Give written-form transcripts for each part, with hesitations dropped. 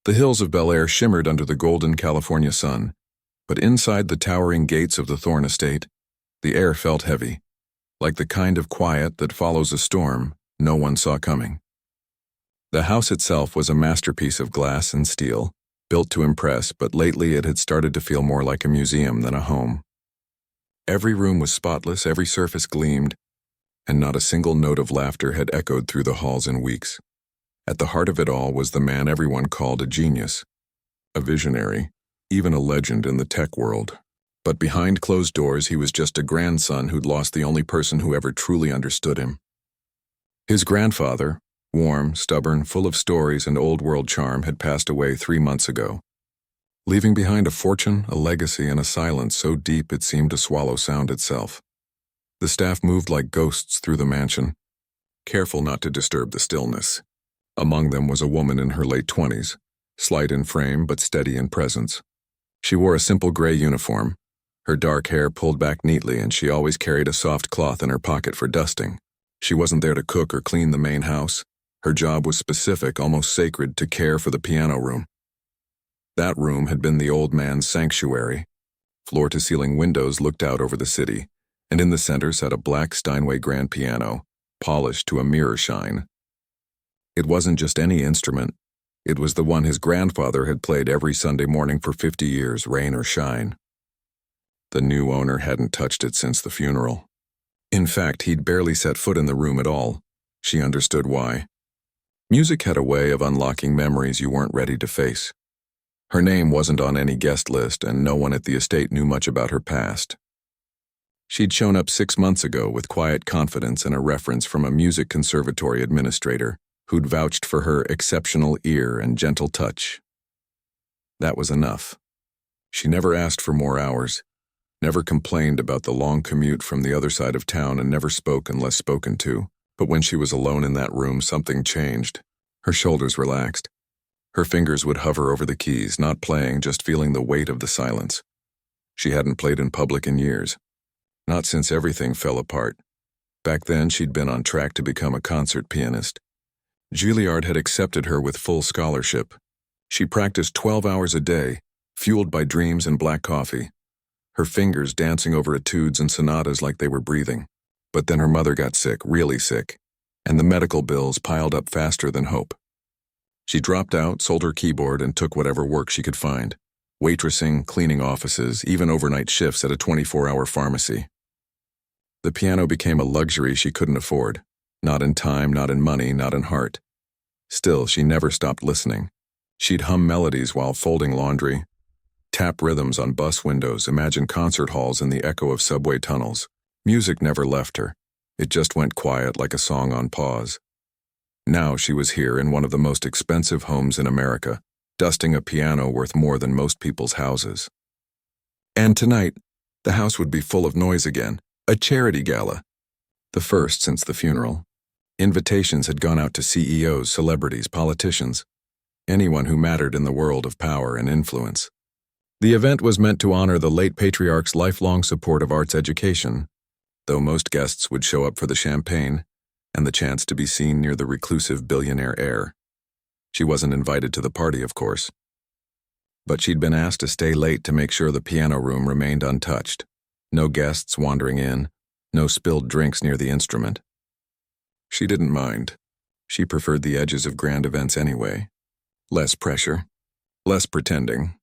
The hills of Bel Air shimmered under the golden California sun, but inside the towering gates of the Thorne estate, the air felt heavy, like the kind of quiet that follows a storm no one saw coming. The house itself was a masterpiece of glass and steel, built to impress, but lately it had started to feel more like a museum than a home. Every room was spotless, every surface gleamed, and not a single note of laughter had echoed through the halls in weeks. At the heart of it all was the man everyone called a genius, a visionary, even a legend in the tech world. But behind closed doors, he was just a grandson who'd lost the only person who ever truly understood him. His grandfather, warm, stubborn, full of stories and old-world charm, had passed away 3 months ago, leaving behind a fortune, a legacy, and a silence so deep it seemed to swallow sound itself. The staff moved like ghosts through the mansion, careful not to disturb the stillness. Among them was a woman in her late 20s, slight in frame but steady in presence. She wore a simple gray uniform, her dark hair pulled back neatly, and she always carried a soft cloth in her pocket for dusting. She wasn't there to cook or clean the main house. Her job was specific, almost sacred, to care for the piano room. That room had been the old man's sanctuary. Floor-to-ceiling windows looked out over the city, and in the center sat a black Steinway grand piano, polished to a mirror shine. It wasn't just any instrument. It was the one his grandfather had played every Sunday morning for 50 years, rain or shine. The new owner hadn't touched it since the funeral. In fact, he'd barely set foot in the room at all. She understood why. Music had a way of unlocking memories you weren't ready to face. Her name wasn't on any guest list, and no one at the estate knew much about her past. She'd shown up 6 months ago with quiet confidence and a reference from a music conservatory administrator who'd vouched for her exceptional ear and gentle touch. That was enough. She never asked for more hours, never complained about the long commute from the other side of town, and never spoke unless spoken to. But when she was alone in that room, something changed. Her shoulders relaxed. Her fingers would hover over the keys, not playing, just feeling the weight of the silence. She hadn't played in public in years. Not since everything fell apart. Back then, she'd been on track to become a concert pianist. Juilliard had accepted her with full scholarship. She practiced 12 hours a day, fueled by dreams and black coffee, her fingers dancing over etudes and sonatas like they were breathing. But then her mother got sick, really sick, and the medical bills piled up faster than hope. She dropped out, sold her keyboard, and took whatever work she could find. Waitressing, cleaning offices, even overnight shifts at a 24-hour pharmacy. The piano became a luxury she couldn't afford. Not in time, not in money, not in heart. Still, she never stopped listening. She'd hum melodies while folding laundry, tap rhythms on bus windows, imagine concert halls in the echo of subway tunnels. Music never left her. It just went quiet like a song on pause. Now she was here in one of the most expensive homes in America, dusting a piano worth more than most people's houses. And tonight, the house would be full of noise again, a charity gala. The first since the funeral. Invitations had gone out to CEOs, celebrities, politicians, anyone who mattered in the world of power and influence. The event was meant to honor the late patriarch's lifelong support of arts education, though most guests would show up for the champagne and the chance to be seen near the reclusive billionaire heir. She wasn't invited to the party, of course. But she'd been asked to stay late to make sure the piano room remained untouched. No guests wandering in, no spilled drinks near the instrument. She didn't mind. She preferred the edges of grand events anyway. Less pressure, less pretending.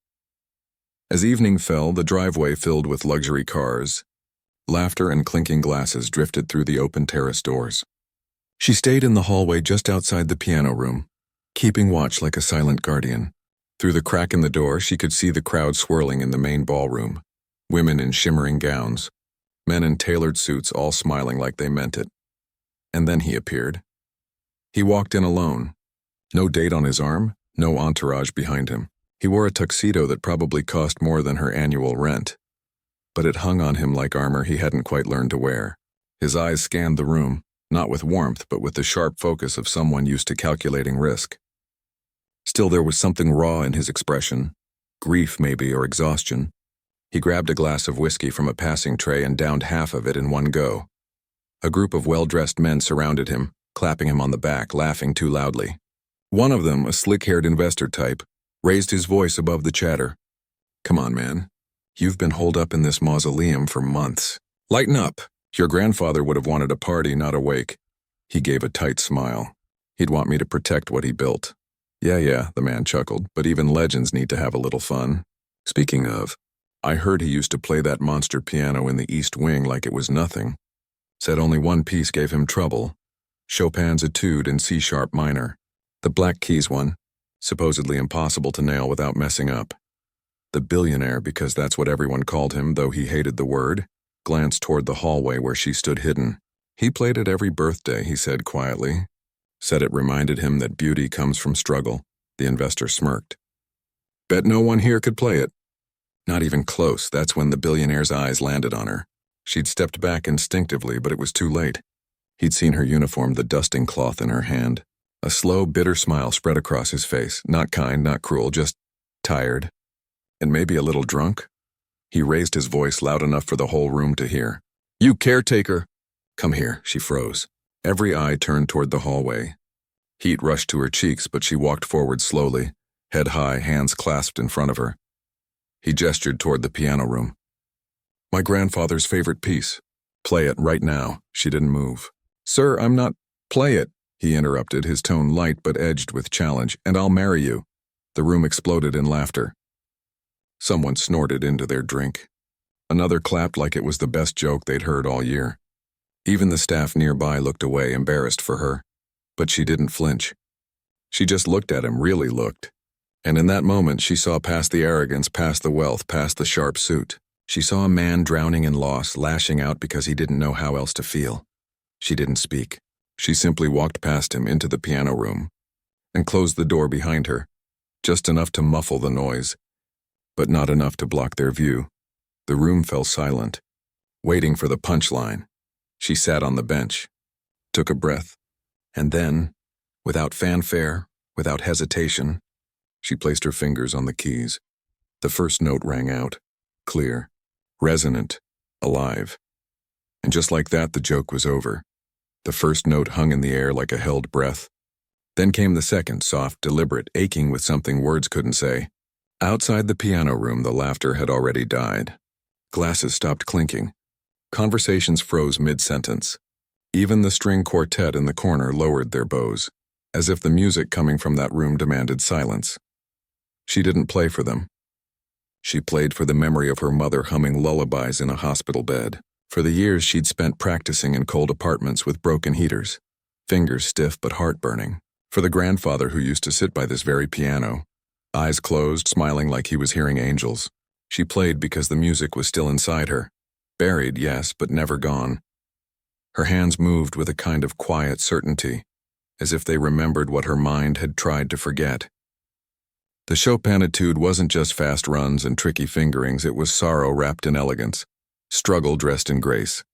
As evening fell, the driveway filled with luxury cars. Laughter and clinking glasses drifted through the open terrace doors. She stayed in the hallway just outside the piano room, keeping watch like a silent guardian. Through the crack in the door, she could see the crowd swirling in the main ballroom. Women in shimmering gowns, men in tailored suits, all smiling like they meant it. And then he appeared. He walked in alone. No date on his arm, no entourage behind him. He wore a tuxedo that probably cost more than her annual rent, but it hung on him like armor he hadn't quite learned to wear. His eyes scanned the room, not with warmth, but with the sharp focus of someone used to calculating risk. Still, there was something raw in his expression, grief maybe, or exhaustion. He grabbed a glass of whiskey from a passing tray and downed half of it in one go. A group of well-dressed men surrounded him, clapping him on the back, laughing too loudly. One of them, a slick-haired investor type, raised his voice above the chatter. Come on, man. You've been holed up in this mausoleum for months. Lighten up. Your grandfather would have wanted a party, not a wake. He gave a tight smile. He'd want me to protect what he built. Yeah, the man chuckled, but even legends need to have a little fun. Speaking of, I heard he used to play that monster piano in the East Wing like it was nothing. Said only one piece gave him trouble. Chopin's Etude in C-sharp minor. The Black Keys one, supposedly impossible to nail without messing up. The Billionaire, because that's what everyone called him, though he hated the word, glanced toward the hallway where she stood hidden. He played it every birthday, he said quietly. Said it reminded him that beauty comes from struggle. The investor smirked. Bet no one here could play it. Not even close. That's when the Billionaire's eyes landed on her. She'd stepped back instinctively, but it was too late. He'd seen her uniform, the dusting cloth in her hand. A slow, bitter smile spread across his face. Not kind, not cruel, just tired. And maybe a little drunk? He raised his voice loud enough for the whole room to hear. You caretaker! Come here, she froze. Every eye turned toward the hallway. Heat rushed to her cheeks, but she walked forward slowly, head high, hands clasped in front of her. He gestured toward the piano room. My grandfather's favorite piece. Play it right now. She didn't move. Sir, I'm not... Play it, he interrupted, his tone light but edged with challenge, and I'll marry you. The room exploded in laughter. Someone snorted into their drink. Another clapped like it was the best joke they'd heard all year. Even the staff nearby looked away, embarrassed for her. But she didn't flinch. She just looked at him, really looked. And in that moment, she saw past the arrogance, past the wealth, past the sharp suit. She saw a man drowning in loss, lashing out because he didn't know how else to feel. She didn't speak. She simply walked past him into the piano room and closed the door behind her, just enough to muffle the noise, but not enough to block their view. The room fell silent, waiting for the punchline. She sat on the bench, took a breath, and then, without fanfare, without hesitation, she placed her fingers on the keys. The first note rang out, clear, resonant, alive. And just like that, the joke was over. The first note hung in the air like a held breath. Then came the second, soft, deliberate, aching with something words couldn't say. Outside the piano room, the laughter had already died. Glasses stopped clinking. Conversations froze mid-sentence. Even the string quartet in the corner lowered their bows, as if the music coming from that room demanded silence. She didn't play for them. She played for the memory of her mother humming lullabies in a hospital bed, for the years she'd spent practicing in cold apartments with broken heaters, fingers stiff but heart-burning, for the grandfather who used to sit by this very piano, eyes closed, smiling like he was hearing angels. She played because the music was still inside her, buried, yes, but never gone. Her hands moved with a kind of quiet certainty, as if they remembered what her mind had tried to forget. The Chopin Etude wasn't just fast runs and tricky fingerings, it was sorrow wrapped in elegance, struggle dressed in grace.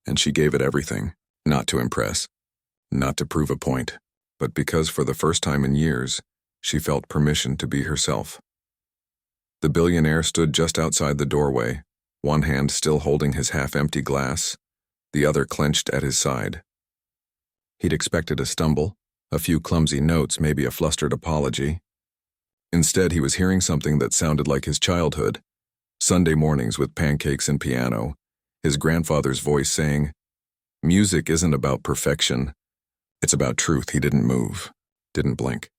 And she gave it everything, not to impress, not to prove a point, but because for the first time in years, she felt permission to be herself. The Billionaire stood just outside the doorway, one hand still holding his half-empty glass, the other clenched at his side. He'd expected a stumble, a few clumsy notes, maybe a flustered apology. Instead, he was hearing something that sounded like his childhood, Sunday mornings with pancakes and piano, his grandfather's voice saying, "Music isn't about perfection. It's about truth." He didn't move, didn't blink.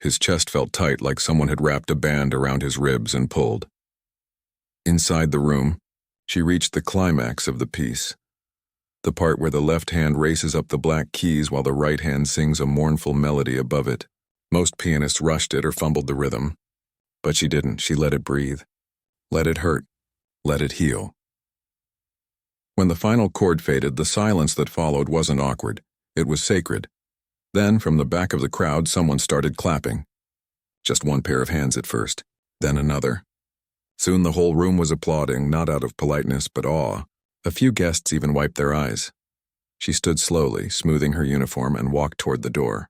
His chest felt tight, like someone had wrapped a band around his ribs and pulled. Inside the room, she reached the climax of the piece, the part where the left hand races up the black keys while the right hand sings a mournful melody above it. Most pianists rushed it or fumbled the rhythm, but she didn't. She let it breathe, let it hurt, let it heal. When the final chord faded, the silence that followed wasn't awkward. It was sacred. Then, from the back of the crowd, someone started clapping. Just one pair of hands at first, then another. Soon the whole room was applauding, not out of politeness but awe. A few guests even wiped their eyes. She stood slowly, smoothing her uniform, and walked toward the door.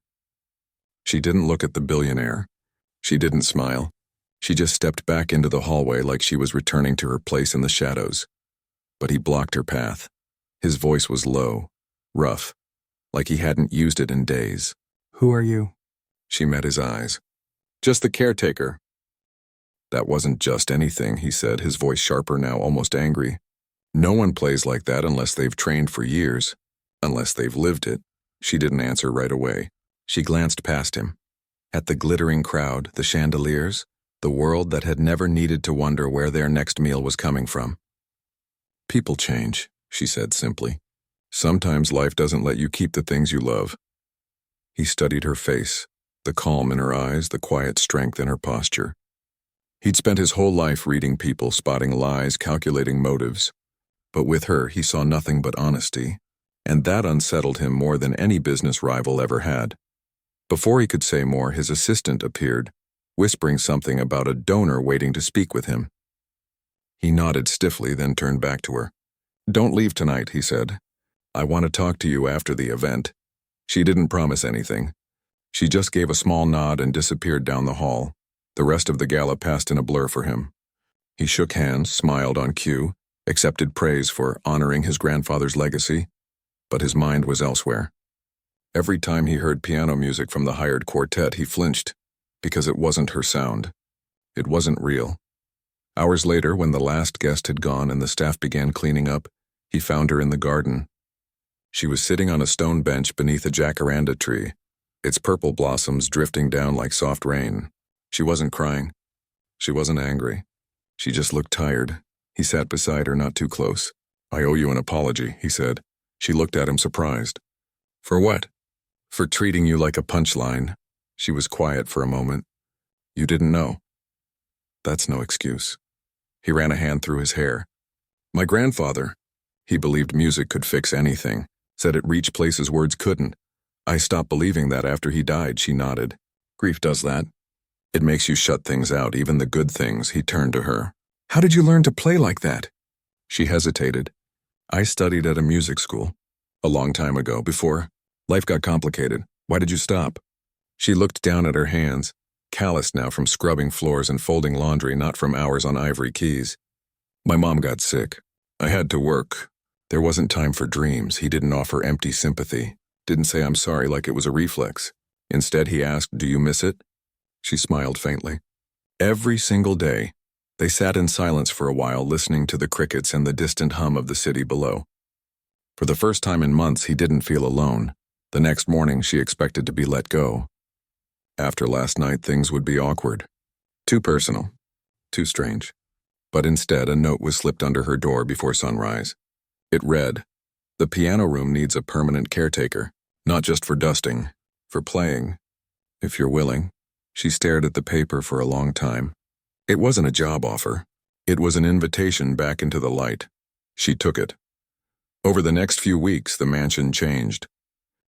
She didn't look at the Billionaire. She didn't smile. She just stepped back into the hallway like she was returning to her place in the shadows. But he blocked her path. His voice was low, rough, like he hadn't used it in days. "Who are you?" She met his eyes. Just the caretaker. That wasn't just anything, he said, his voice sharper now, almost angry. No one plays like that unless they've trained for years, unless they've lived it. She didn't answer right away. She glanced past him. At the glittering crowd, the chandeliers, the world that had never needed to wonder where their next meal was coming from. People change, she said simply. Sometimes life doesn't let you keep the things you love. He studied her face, the calm in her eyes, the quiet strength in her posture. He'd spent his whole life reading people, spotting lies, calculating motives. But with her, he saw nothing but honesty, and that unsettled him more than any business rival ever had. Before he could say more, his assistant appeared, whispering something about a donor waiting to speak with him. He nodded stiffly, then turned back to her. "Don't leave tonight," he said. "I want to talk to you after the event." She didn't promise anything. She just gave a small nod and disappeared down the hall. The rest of the gala passed in a blur for him. He shook hands, smiled on cue, accepted praise for honoring his grandfather's legacy, but his mind was elsewhere. Every time he heard piano music from the hired quartet, he flinched, because it wasn't her sound. It wasn't real. Hours later, when the last guest had gone and the staff began cleaning up, he found her in the garden. She was sitting on a stone bench beneath a jacaranda tree, its purple blossoms drifting down like soft rain. She wasn't crying. She wasn't angry. She just looked tired. He sat beside her, not too close. "I owe you an apology," he said. She looked at him surprised. "For what?" "For treating you like a punchline." She was quiet for a moment. "You didn't know." "That's no excuse." He ran a hand through his hair. "My grandfather, he believed music could fix anything, said it reached places words couldn't. I stopped believing that after he died," she nodded. "Grief does that. It makes you shut things out, even the good things." He turned to her. "How did you learn to play like that?" She hesitated. "I studied at a music school. A long time ago, before life got complicated." "Why did you stop?" She looked down at her hands, calloused now from scrubbing floors and folding laundry, not from hours on ivory keys. "My mom got sick. I had to work. There wasn't time for dreams." He didn't offer empty sympathy, didn't say "I'm sorry" like it was a reflex. Instead, he asked, "Do you miss it?" She smiled faintly. Every single day, they sat in silence for a while, listening to the crickets and the distant hum of the city below. For the first time in months, he didn't feel alone. The next morning, she expected to be let go. After last night, things would be awkward. Too personal. Too strange. But instead, a note was slipped under her door before sunrise. It read, "The piano room needs a permanent caretaker, not just for dusting, for playing, if you're willing." She stared at the paper for a long time. It wasn't a job offer. It was an invitation back into the light. She took it. Over the next few weeks, the mansion changed.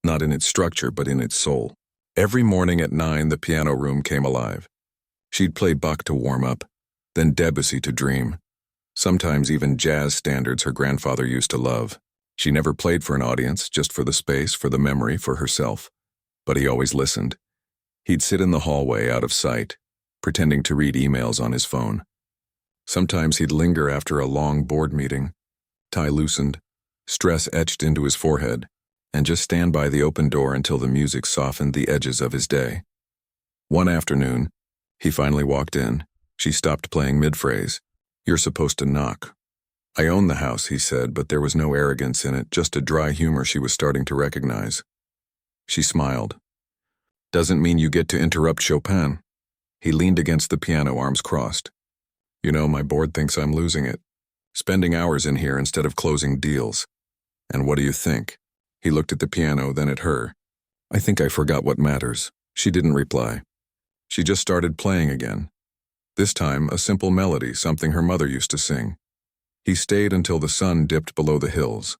Not in its structure, but in its soul. Every morning at 9, the piano room came alive. She'd play Bach to warm up, then Debussy to dream. Sometimes even jazz standards her grandfather used to love. She never played for an audience, just for the space, for the memory, for herself. But he always listened. He'd sit in the hallway, out of sight, pretending to read emails on his phone. Sometimes he'd linger after a long board meeting, tie loosened, stress etched into his forehead, and just stand by the open door until the music softened the edges of his day. One afternoon, he finally walked in. She stopped playing mid-phrase. "You're supposed to knock." "I own the house," he said, but there was no arrogance in it, just a dry humor she was starting to recognize. She smiled. "Doesn't mean you get to interrupt Chopin." He leaned against the piano, arms crossed. "You know, my board thinks I'm losing it. Spending hours in here instead of closing deals. And what do you think?" He looked at the piano, then at her. "I think I forgot what matters." She didn't reply. She just started playing again. This time, a simple melody, something her mother used to sing. He stayed until the sun dipped below the hills.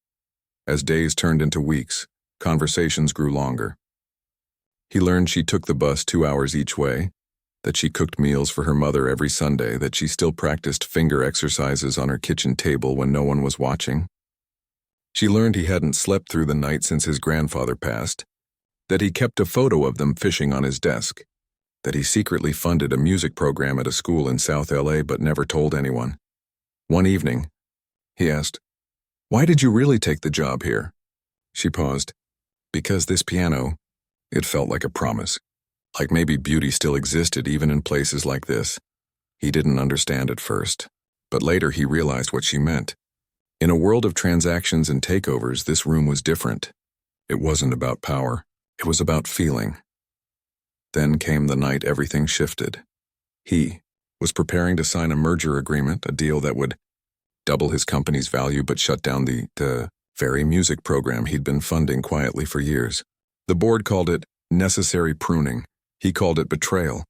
As days turned into weeks, conversations grew longer. He learned she took the bus 2 hours each way, that she cooked meals for her mother every Sunday, that she still practiced finger exercises on her kitchen table when no one was watching. She learned he hadn't slept through the night since his grandfather passed, that he kept a photo of them fishing on his desk, that he secretly funded a music program at a school in South LA but never told anyone. One evening, he asked, "Why did you really take the job here?" She paused. "Because this piano, it felt like a promise." Like maybe beauty still existed even in places like this. He didn't understand at first, but later he realized what she meant. In a world of transactions and takeovers, this room was different. It wasn't about power. It was about feeling. Then came the night everything shifted. He was preparing to sign a merger agreement, a deal that would double his company's value but shut down the very music program he'd been funding quietly for years. The board called it necessary pruning. He called it betrayal.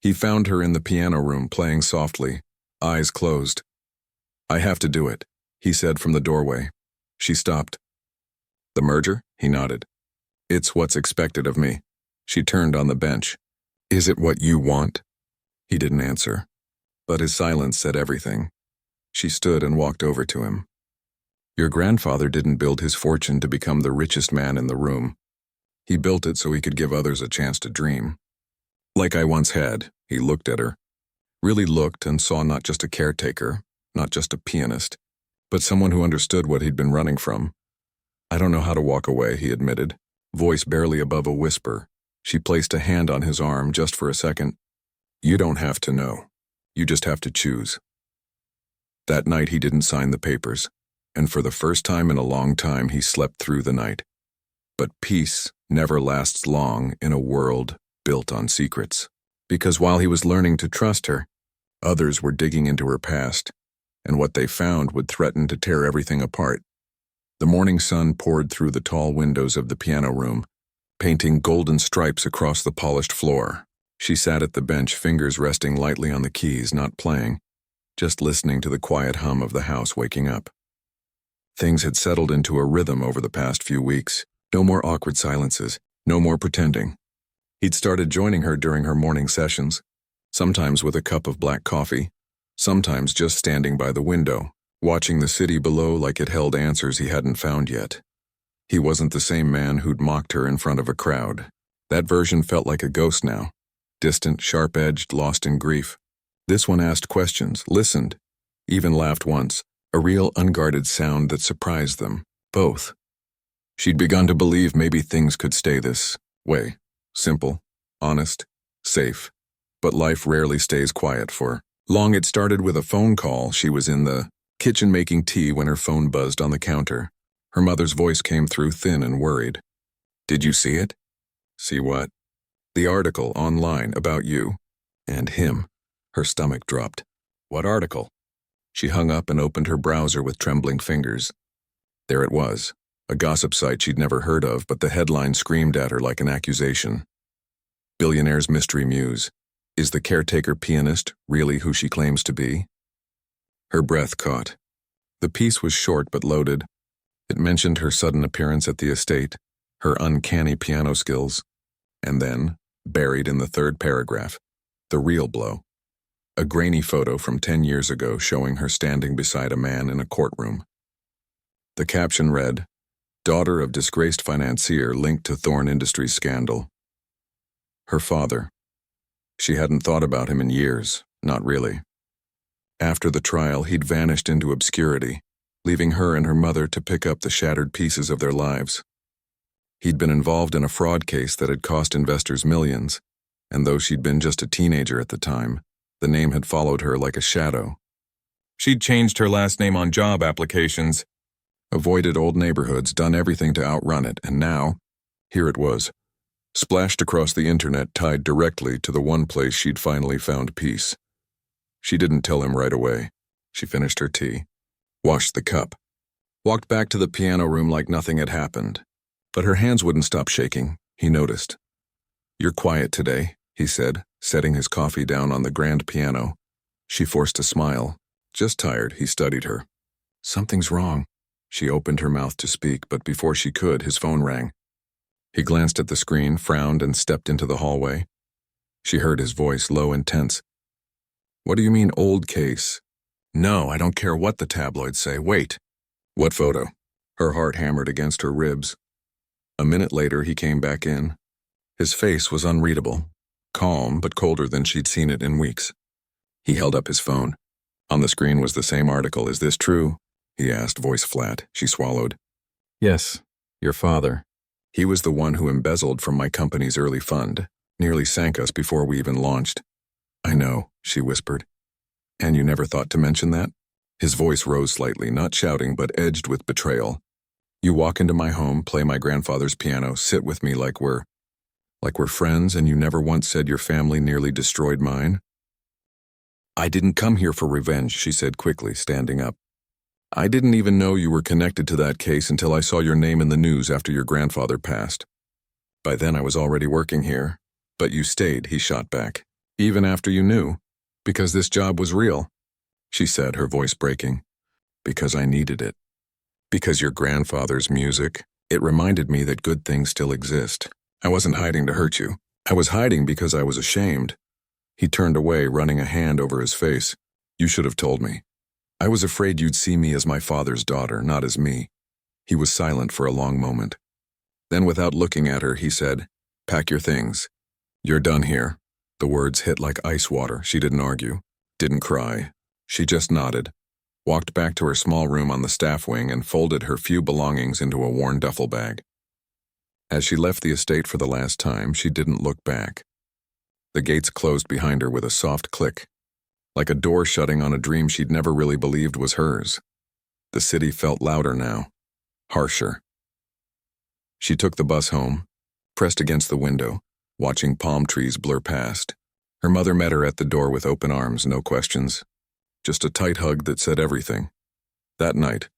He found her in the piano room playing softly, eyes closed. "I have to do it," he said from the doorway. She stopped. "The merger?" He nodded. "It's what's expected of me." She turned on the bench. "Is it what you want?" He didn't answer, but his silence said everything. She stood and walked over to him. "Your grandfather didn't build his fortune to become the richest man in the room. He built it so he could give others a chance to dream. Like I once had." He looked at her, really looked, and saw not just a caretaker, not just a pianist, but someone who understood what he'd been running from. "I don't know how to walk away," he admitted, voice barely above a whisper. She placed a hand on his arm just for a second. "You don't have to know. You just have to choose." That night he didn't sign the papers, and for the first time in a long time he slept through the night. But peace never lasts long in a world built on secrets. Because while he was learning to trust her, others were digging into her past, and what they found would threaten to tear everything apart. The morning sun poured through the tall windows of the piano room, painting golden stripes across the polished floor. She sat at the bench, fingers resting lightly on the keys, not playing, just listening to the quiet hum of the house waking up. Things had settled into a rhythm over the past few weeks. No more awkward silences, no more pretending. He'd started joining her during her morning sessions, sometimes with a cup of black coffee, sometimes just standing by the window, watching the city below like it held answers he hadn't found yet. He wasn't the same man who'd mocked her in front of a crowd. That version felt like a ghost now, distant, sharp-edged, lost in grief. This one asked questions, listened, even laughed once, a real unguarded sound that surprised them, both. She'd begun to believe maybe things could stay this way. Simple, honest, safe. But life rarely stays quiet for long. It started with a phone call. She was in the kitchen making tea when her phone buzzed on the counter. Her mother's voice came through, thin and worried. "Did you see it?" "See what?" "The article online about you." And him. Her stomach dropped. "What article?" She hung up and opened her browser with trembling fingers. There it was. A gossip site she'd never heard of, but the headline screamed at her like an accusation. Billionaire's mystery muse. Is the caretaker pianist really who she claims to be? Her breath caught. The piece was short but loaded. It mentioned her sudden appearance at the estate, her uncanny piano skills, and then, buried in the third paragraph, the real blow. A grainy photo from 10 years ago showing her standing beside a man in a courtroom. The caption read, "Daughter of disgraced financier linked to Thorn Industries scandal." Her father. She hadn't thought about him in years, not really. After the trial, he'd vanished into obscurity, leaving her and her mother to pick up the shattered pieces of their lives. He'd been involved in a fraud case that had cost investors millions, and though she'd been just a teenager at the time, the name had followed her like a shadow. She'd changed her last name on job applications, avoided old neighborhoods, done everything to outrun it, and now, here it was, splashed across the internet, tied directly to the one place she'd finally found peace. She didn't tell him right away. She finished her tea, washed the cup, walked back to the piano room like nothing had happened. But her hands wouldn't stop shaking, he noticed. "You're quiet today," he said, setting his coffee down on the grand piano. She forced a smile. "Just tired," he studied her. "Something's wrong." She opened her mouth to speak, but before she could, his phone rang. He glanced at the screen, frowned, and stepped into the hallway. She heard his voice, low and tense. "What do you mean, old case?" "No, I don't care what the tabloids say. Wait." "What photo?" Her heart hammered against her ribs. A minute later, he came back in. His face was unreadable, calm but colder than she'd seen it in weeks. He held up his phone. On the screen was the same article. "Is this true?" he asked, voice flat. She swallowed. "Yes, your father. He was the one who embezzled from my company's early fund. Nearly sank us before we even launched. I know, she whispered. And you never thought to mention that? His voice rose slightly, not shouting but edged with betrayal. You walk into my home, play my grandfather's piano, sit with me like we're friends, and you never once said your family nearly destroyed mine? I didn't come here for revenge, she said quickly, standing up. I didn't even know you were connected to that case until I saw your name in the news after your grandfather passed. By then I was already working here. But you stayed, he shot back. Even after you knew. Because this job was real, she said, her voice breaking. Because I needed it. Because your grandfather's music, it reminded me that good things still exist. I wasn't hiding to hurt you. I was hiding because I was ashamed. He turned away, running a hand over his face. You should have told me. I was afraid you'd see me as my father's daughter, not as me. He was silent for a long moment. Then, without looking at her, he said, Pack your things. You're done here. The words hit like ice water. She didn't argue, didn't cry. She just nodded, walked back to her small room on the staff wing and folded her few belongings into a worn duffel bag. As she left the estate for the last time, she didn't look back. The gates closed behind her with a soft click, like a door shutting on a dream she'd never really believed was hers. The city felt louder now, harsher. She took the bus home, pressed against the window, watching palm trees blur past. Her mother met her at the door with open arms, no questions. Just a tight hug that said everything. That night,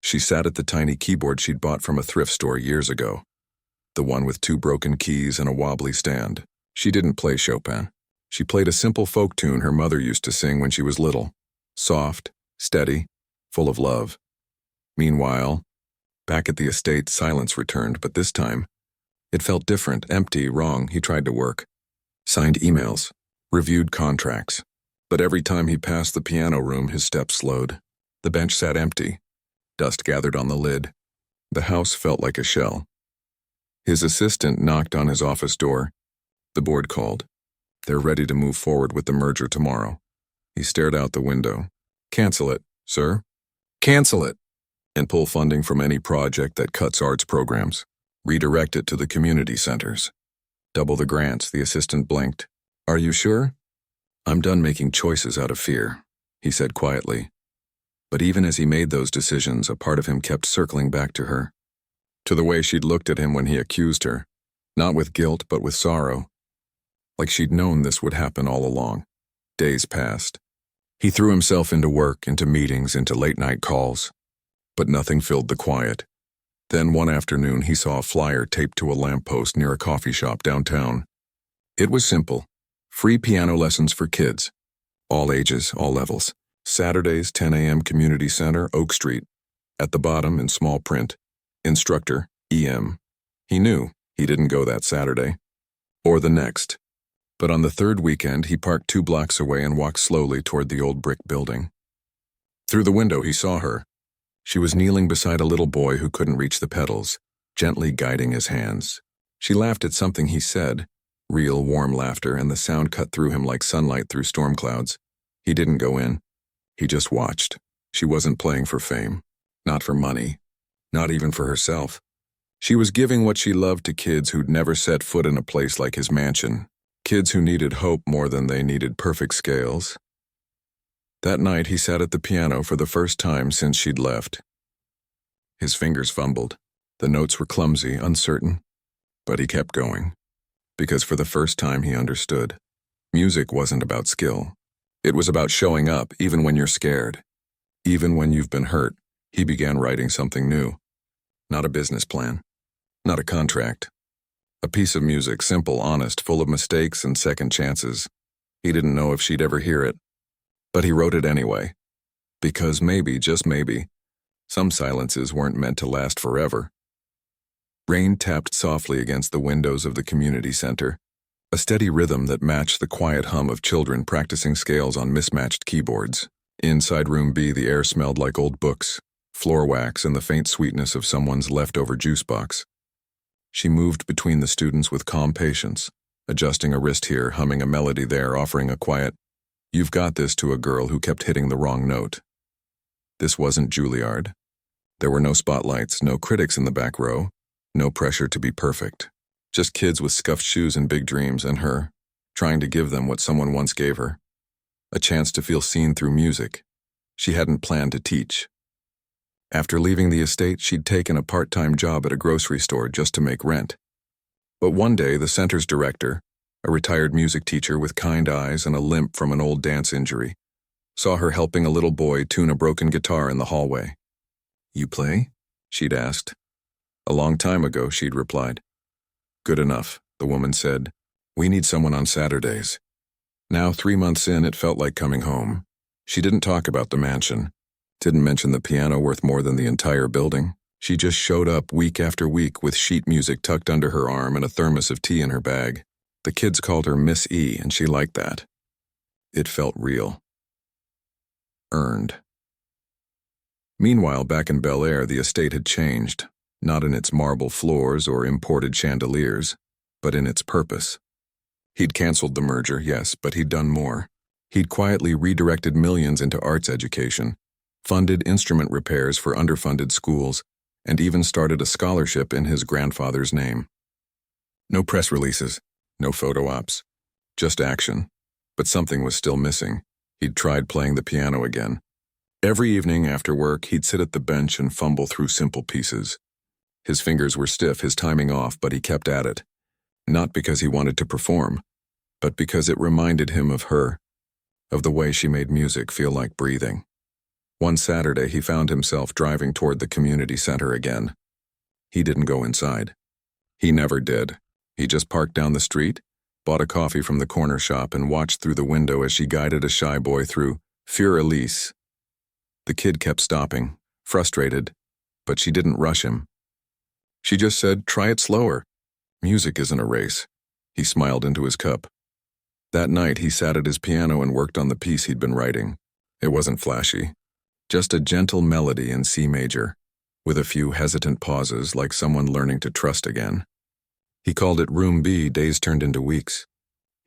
she sat at the tiny keyboard she'd bought from a thrift store years ago. The one with 2 broken keys and a wobbly stand. She didn't play Chopin. She played a simple folk tune her mother used to sing when she was little. Soft, steady, full of love. Meanwhile, back at the estate, silence returned, but this time, it felt different, empty, wrong. He tried to work. Signed emails, reviewed contracts. But every time he passed the piano room, his steps slowed. The bench sat empty. Dust gathered on the lid. The house felt like a shell. His assistant knocked on his office door. The board called. They're ready to move forward with the merger tomorrow. He stared out the window. Cancel it, sir. Cancel it. And pull funding from any project that cuts arts programs. Redirect it to the community centers. Double the grants, the assistant blinked. Are you sure? I'm done making choices out of fear, he said quietly. But even as he made those decisions, a part of him kept circling back to her. To the way she'd looked at him when he accused her. Not with guilt, but with sorrow. Like she'd known this would happen all along. Days passed. He threw himself into work, into meetings, into late-night calls. But nothing filled the quiet. Then one afternoon he saw a flyer taped to a lamppost near a coffee shop downtown. It was simple. Free piano lessons for kids. All ages, all levels. Saturdays, 10 a.m. Community Center, Oak Street. At the bottom, in small print, Instructor, E.M. He knew he didn't go that Saturday. Or the next. But on the third weekend, he parked 2 blocks away and walked slowly toward the old brick building. Through the window, he saw her. She was kneeling beside a little boy who couldn't reach the pedals, gently guiding his hands. She laughed at something he said, real warm laughter, and the sound cut through him like sunlight through storm clouds. He didn't go in. He just watched. She wasn't playing for fame, not for money, not even for herself. She was giving what she loved to kids who'd never set foot in a place like his mansion, kids who needed hope more than they needed perfect scales. That night he sat at the piano for the first time since she'd left. His fingers fumbled. The notes were clumsy, uncertain, but he kept going. Because for the first time he understood. Music wasn't about skill. It was about showing up even when you're scared. Even when you've been hurt. He began writing something new. Not a business plan. Not a contract. A piece of music, simple, honest, full of mistakes and second chances. He didn't know if she'd ever hear it. But he wrote it anyway. Because maybe, just maybe, some silences weren't meant to last forever. Rain tapped softly against the windows of the community center, a steady rhythm that matched the quiet hum of children practicing scales on mismatched keyboards. Inside room B, the air smelled like old books, floor wax, and the faint sweetness of someone's leftover juice box. She moved between the students with calm patience, adjusting a wrist here, humming a melody there, offering a quiet, "You've got this," to a girl who kept hitting the wrong note. This wasn't Juilliard. There were no spotlights, no critics in the back row, no pressure to be perfect. Just kids with scuffed shoes and big dreams, and her, trying to give them what someone once gave her. A chance to feel seen through music. She hadn't planned to teach. After leaving the estate, she'd taken a part-time job at a grocery store just to make rent. But one day, the center's director, a retired music teacher with kind eyes and a limp from an old dance injury, saw her helping a little boy tune a broken guitar in the hallway. "You play?" she'd asked. "A long time ago," she'd replied. "Good enough," the woman said. "We need someone on Saturdays." Now, 3 months in, it felt like coming home. She didn't talk about the mansion, didn't mention the piano worth more than the entire building. She just showed up week after week with sheet music tucked under her arm and a thermos of tea in her bag. The kids called her Miss E, and she liked that. It felt real. Earned. Meanwhile, back in Bel Air, the estate had changed, not in its marble floors or imported chandeliers, but in its purpose. He'd canceled the merger, yes, but he'd done more. He'd quietly redirected millions into arts education, funded instrument repairs for underfunded schools, and even started a scholarship in his grandfather's name. No press releases, no photo ops, just action. But something was still missing. He'd tried playing the piano again. Every evening after work, he'd sit at the bench and fumble through simple pieces. His fingers were stiff, his timing off, but he kept at it. Not because he wanted to perform, but because it reminded him of her, of the way she made music feel like breathing. One Saturday, he found himself driving toward the community center again. He didn't go inside. He never did. He just parked down the street, bought a coffee from the corner shop, and watched through the window as she guided a shy boy through Fur Elise. The kid kept stopping, frustrated, but she didn't rush him. She just said, "Try it slower. Music isn't a race." He smiled into his cup. That night, he sat at his piano and worked on the piece he'd been writing. It wasn't flashy, just a gentle melody in C major, with a few hesitant pauses like someone learning to trust again. He called it Room B. Days turned into weeks.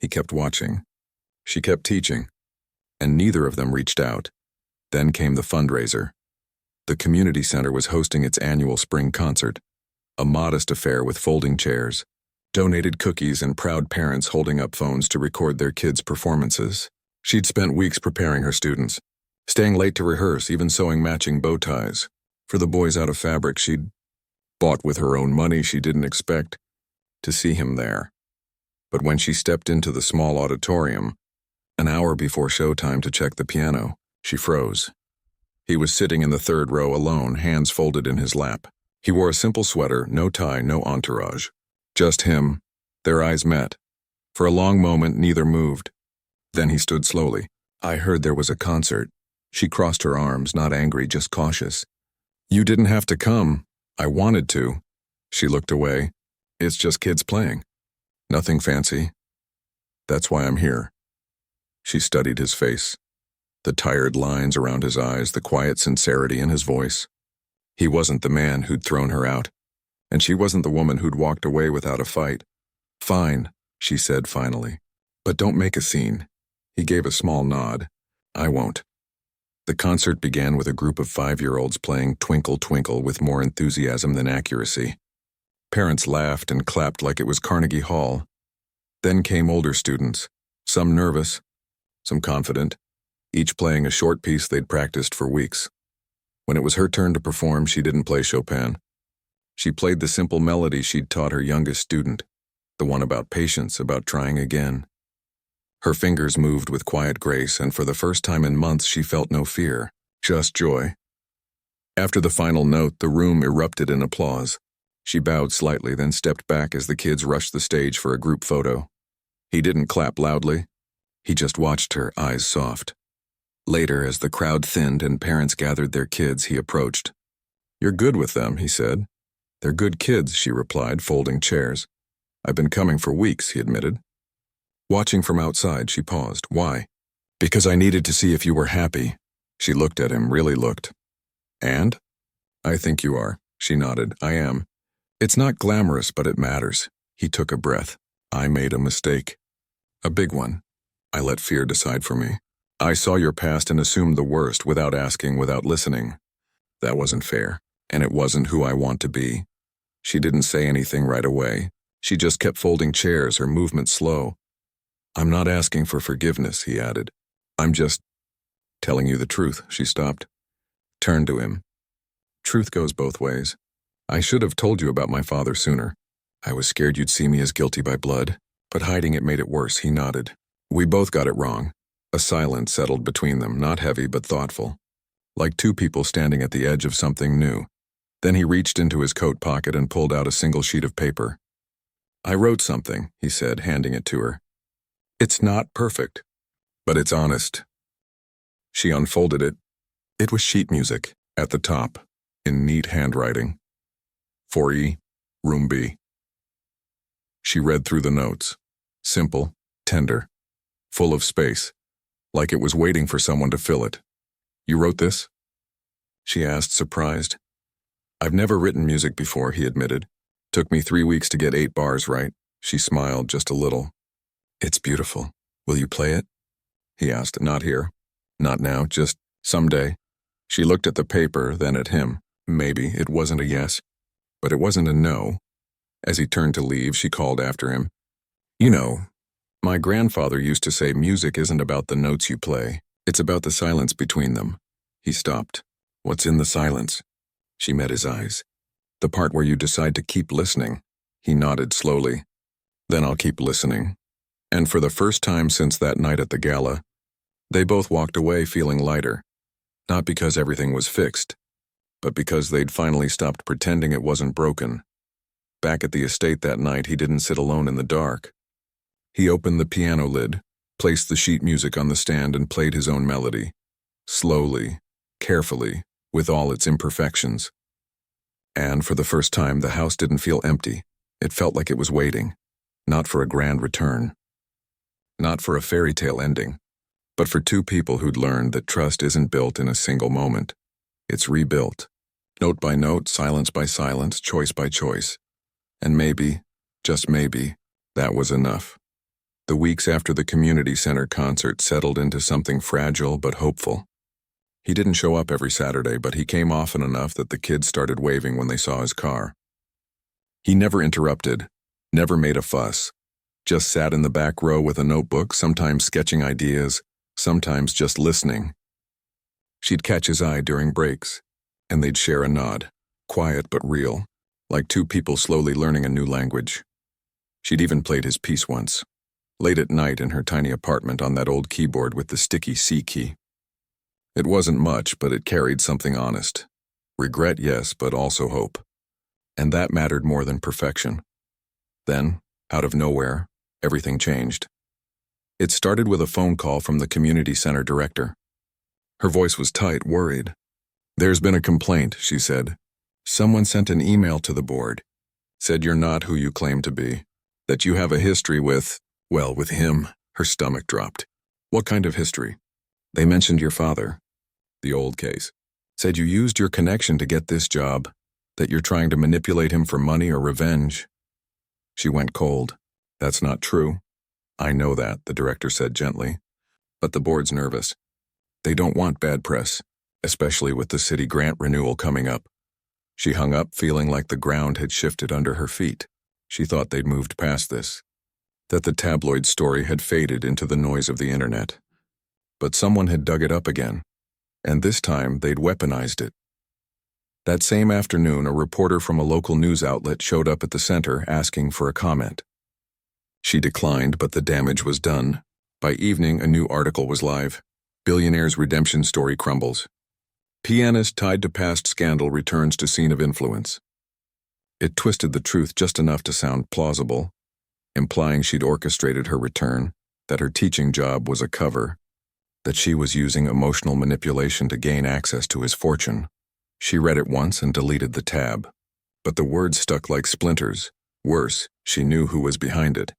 He kept watching. She kept teaching. And neither of them reached out. Then came the fundraiser. The community center was hosting its annual spring concert, a modest affair with folding chairs, donated cookies, and proud parents holding up phones to record their kids' performances. She'd spent weeks preparing her students, staying late to rehearse, even sewing matching bow ties. For the boys out of fabric she'd bought with her own money, she didn't expect to see him there. But when she stepped into the small auditorium, an hour before showtime to check the piano, she froze. He was sitting in the third row alone, hands folded in his lap. He wore a simple sweater, no tie, no entourage. Just him. Their eyes met. For a long moment, neither moved. Then he stood slowly. "I heard there was a concert." She crossed her arms, not angry, just cautious. "You didn't have to come. I wanted to." She looked away. "It's just kids playing. Nothing fancy. That's why I'm here." She studied his face. The tired lines around his eyes, the quiet sincerity in his voice. He wasn't the man who'd thrown her out, and she wasn't the woman who'd walked away without a fight. "Fine," she said finally. "But don't make a scene." He gave a small nod. "I won't." The concert began with a group of 5-year-olds playing Twinkle Twinkle with more enthusiasm than accuracy. Parents laughed and clapped like it was Carnegie Hall. Then came older students, some nervous, some confident, each playing a short piece they'd practiced for weeks. When it was her turn to perform, she didn't play Chopin. She played the simple melody she'd taught her youngest student, the one about patience, about trying again. Her fingers moved with quiet grace, and for the first time in months she felt no fear, just joy. After the final note, the room erupted in applause. She bowed slightly, then stepped back as the kids rushed the stage for a group photo. He didn't clap loudly. He just watched her, eyes soft. Later, as the crowd thinned and parents gathered their kids, he approached. "You're good with them," he said. "They're good kids," she replied, folding chairs. "I've been coming for weeks," he admitted. Watching from outside, she paused. "Why?" "Because I needed to see if you were happy." She looked at him, really looked. "And?" "I think you are." She nodded. "I am. It's not glamorous, but it matters." He took a breath. "I made a mistake. A big one. I let fear decide for me. I saw your past and assumed the worst without asking, without listening. That wasn't fair, and it wasn't who I want to be." She didn't say anything right away, She just kept folding chairs, her movement slow. I'm not asking for forgiveness, he added. I'm just telling you the truth. She stopped, turned to him. Truth goes both ways. I should have told you about my father sooner. I was scared you'd see me as guilty by blood, but hiding it made it worse, he nodded. We both got it wrong. A silence settled between them, not heavy but thoughtful, like two people standing at the edge of something new. Then he reached into his coat pocket and pulled out a single sheet of paper. I wrote something, he said, handing it to her. It's not perfect, but it's honest. She unfolded it. It was sheet music, at the top, in neat handwriting. 4E, Room B. She read through the notes. Simple, tender, full of space, like it was waiting for someone to fill it. You wrote this? She asked, surprised. I've never written music before, he admitted. Took me 3 weeks to get 8 bars right. She smiled just a little. It's beautiful. Will you play it? He asked. Not here. Not now, just someday. She looked at the paper, then at him. Maybe it wasn't a yes, but it wasn't a no. As he turned to leave, she called after him. You know, my grandfather used to say music isn't about the notes you play. It's about the silence between them. He stopped. What's in the silence? She met his eyes. The part where you decide to keep listening. He nodded slowly. Then I'll keep listening. And for the first time since that night at the gala, they both walked away feeling lighter. Not because everything was fixed, but because they'd finally stopped pretending it wasn't broken. Back at the estate that night, he didn't sit alone in the dark. He opened the piano lid, placed the sheet music on the stand and played his own melody. Slowly, carefully, with all its imperfections. And for the first time, the house didn't feel empty. It felt like it was waiting, not for a grand return, not for a fairy tale ending, but for two people who'd learned that trust isn't built in a single moment. It's rebuilt, note by note, silence by silence, choice by choice. And maybe, just maybe, that was enough. The weeks after the community center concert settled into something fragile but hopeful. He didn't show up every Saturday, but he came often enough that the kids started waving when they saw his car. He never interrupted, never made a fuss, just sat in the back row with a notebook, sometimes sketching ideas, sometimes just listening. She'd catch his eye during breaks, and they'd share a nod, quiet but real, like two people slowly learning a new language. She'd even played his piece once, late at night in her tiny apartment on that old keyboard with the sticky C key. It wasn't much, but it carried something honest. Regret, yes, but also hope. And that mattered more than perfection. Then, out of nowhere, everything changed. It started with a phone call from the community center director. Her voice was tight, worried. There's been a complaint, she said. Someone sent an email to the board. Said you're not who you claim to be. That you have a history with him. Her stomach dropped. What kind of history? They mentioned your father. The old case. Said you used your connection to get this job. That you're trying to manipulate him for money or revenge. She went cold. That's not true. I know that, the director said gently. But the board's nervous. They don't want bad press, especially with the city grant renewal coming up. She hung up, feeling like the ground had shifted under her feet. She thought they'd moved past this, that the tabloid story had faded into the noise of the internet. But someone had dug it up again, and this time they'd weaponized it. That same afternoon, a reporter from a local news outlet showed up at the center asking for a comment. She declined, but the damage was done. By evening, a new article was live. Billionaire's redemption story crumbles. Pianist tied to past scandal returns to scene of influence. It twisted the truth just enough to sound plausible, implying she'd orchestrated her return, that her teaching job was a cover, that she was using emotional manipulation to gain access to his fortune. She read it once and deleted the tab, but the words stuck like splinters. Worse, she knew who was behind it.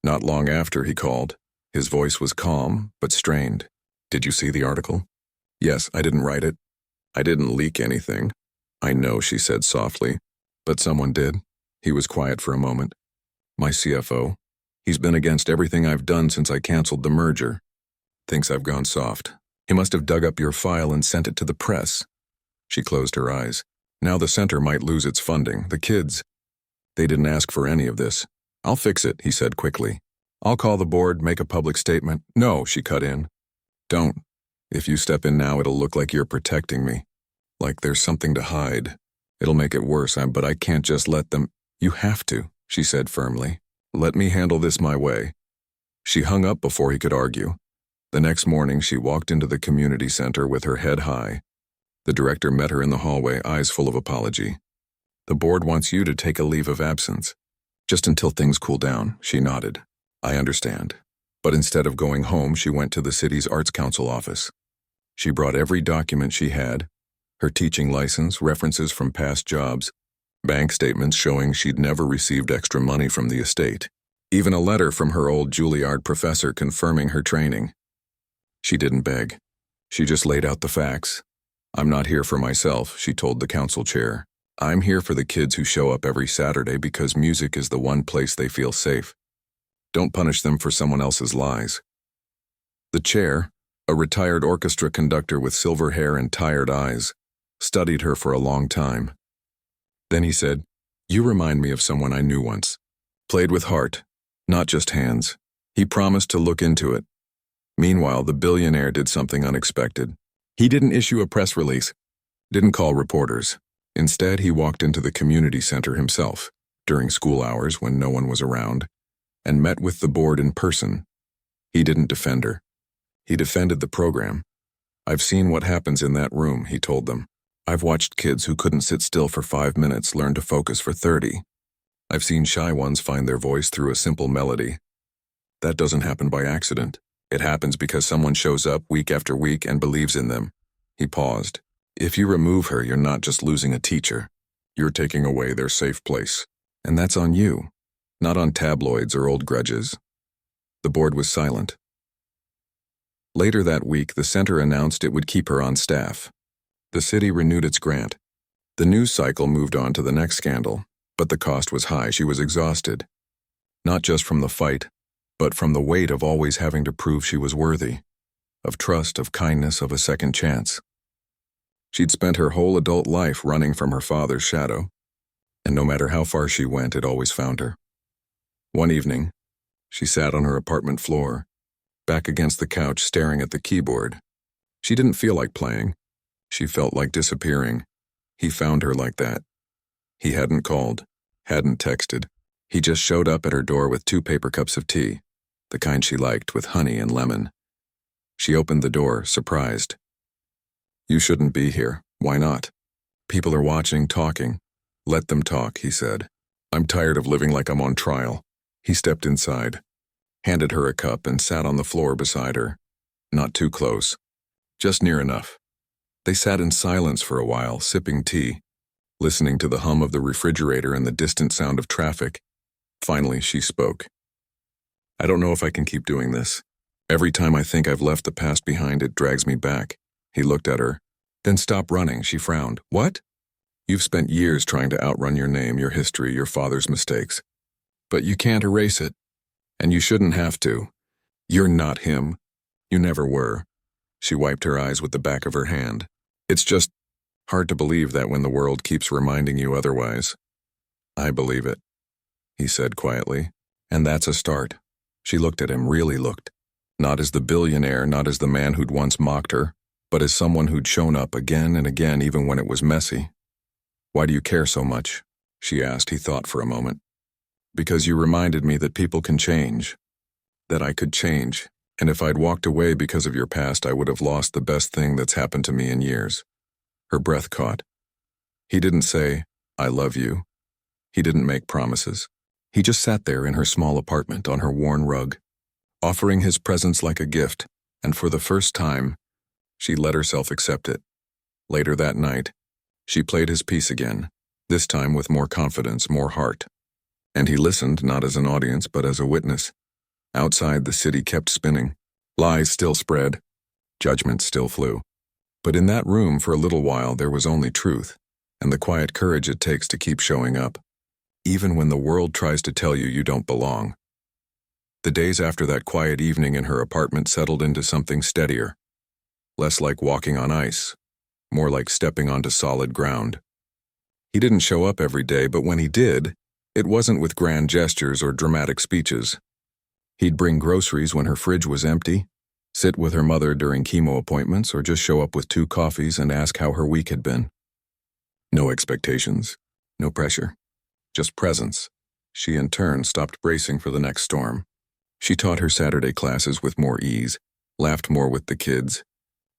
Not long after, he called. His voice was calm, but strained. Did you see the article? Yes, I didn't write it. I didn't leak anything. I know, she said softly. But someone did. He was quiet for a moment. My CFO. He's been against everything I've done since I canceled the merger. Thinks I've gone soft. He must have dug up your file and sent it to the press. She closed her eyes. Now the center might lose its funding. The kids. They didn't ask for any of this. I'll fix it, he said quickly. I'll call the board, make a public statement. No, she cut in. Don't. If you step in now, it'll look like you're protecting me. Like there's something to hide. It'll make it worse, but I can't just let them. You have to, she said firmly. Let me handle this my way. She hung up before he could argue. The next morning, she walked into the community center with her head high. The director met her in the hallway, eyes full of apology. The board wants you to take a leave of absence. Just until things cool down, she nodded. I understand. But instead of going home, she went to the city's Arts Council office. She brought every document she had, her teaching license, references from past jobs, bank statements showing she'd never received extra money from the estate, even a letter from her old Juilliard professor confirming her training. She didn't beg. She just laid out the facts. I'm not here for myself, she told the council chair. I'm here for the kids who show up every Saturday because music is the one place they feel safe. Don't punish them for someone else's lies. The chair, a retired orchestra conductor with silver hair and tired eyes, studied her for a long time. Then he said, You remind me of someone I knew once. Played with heart, not just hands. He promised to look into it. Meanwhile, the billionaire did something unexpected. He didn't issue a press release, didn't call reporters. Instead, he walked into the community center himself, during school hours when no one was around, and met with the board in person. He didn't defend her. He defended the program. I've seen what happens in that room, he told them. I've watched kids who couldn't sit still for 5 minutes learn to focus for 30. I've seen shy ones find their voice through a simple melody. That doesn't happen by accident. It happens because someone shows up week after week and believes in them. He paused. If you remove her, you're not just losing a teacher. You're taking away their safe place. And that's on you, not on tabloids or old grudges. The board was silent. Later that week, the center announced it would keep her on staff. The city renewed its grant. The news cycle moved on to the next scandal, but the cost was high. She was exhausted. Not just from the fight, but from the weight of always having to prove she was worthy, of trust, of kindness, of a second chance. She'd spent her whole adult life running from her father's shadow, and no matter how far she went, it always found her. One evening, she sat on her apartment floor, back against the couch staring at the keyboard. She didn't feel like playing. She felt like disappearing. He found her like that. He hadn't called, hadn't texted. He just showed up at her door with 2 paper cups of tea, the kind she liked with honey and lemon. She opened the door, surprised. You shouldn't be here. Why not? People are watching, talking. Let them talk, he said. I'm tired of living like I'm on trial. He stepped inside, handed her a cup and sat on the floor beside her. Not too close, just near enough. They sat in silence for a while, sipping tea, listening to the hum of the refrigerator and the distant sound of traffic. Finally, she spoke. I don't know if I can keep doing this. Every time I think I've left the past behind, it drags me back. He looked at her. Then stop running, she frowned. What? You've spent years trying to outrun your name, your history, your father's mistakes. But you can't erase it. And you shouldn't have to. You're not him. You never were. She wiped her eyes with the back of her hand. It's just hard to believe that when the world keeps reminding you otherwise. I believe it, he said quietly. And that's a start. She looked at him, really looked. Not as the billionaire, not as the man who'd once mocked her, but as someone who'd shown up again and again even when it was messy. Why do you care so much? She asked. He thought for a moment. Because you reminded me that people can change. That I could change. And if I'd walked away because of your past, I would have lost the best thing that's happened to me in years. Her breath caught. He didn't say, I love you. He didn't make promises. He just sat there in her small apartment on her worn rug, offering his presence like a gift, and for the first time, she let herself accept it. Later that night, she played his piece again, this time with more confidence, more heart. And he listened not as an audience but as a witness. Outside, the city kept spinning. Lies still spread. Judgments still flew. But in that room, for a little while, there was only truth, and the quiet courage it takes to keep showing up, even when the world tries to tell you you don't belong. The days after that quiet evening in her apartment settled into something steadier. Less like walking on ice, more like stepping onto solid ground. He didn't show up every day, but when he did, It wasn't with grand gestures or dramatic speeches. He'd bring groceries when her fridge was empty, sit with her mother during chemo appointments, or just show up with 2 coffees and ask how her week had been. No expectations, no pressure, just presence. She in turn stopped bracing for the next storm. She taught her Saturday classes with more ease, laughed more with the kids,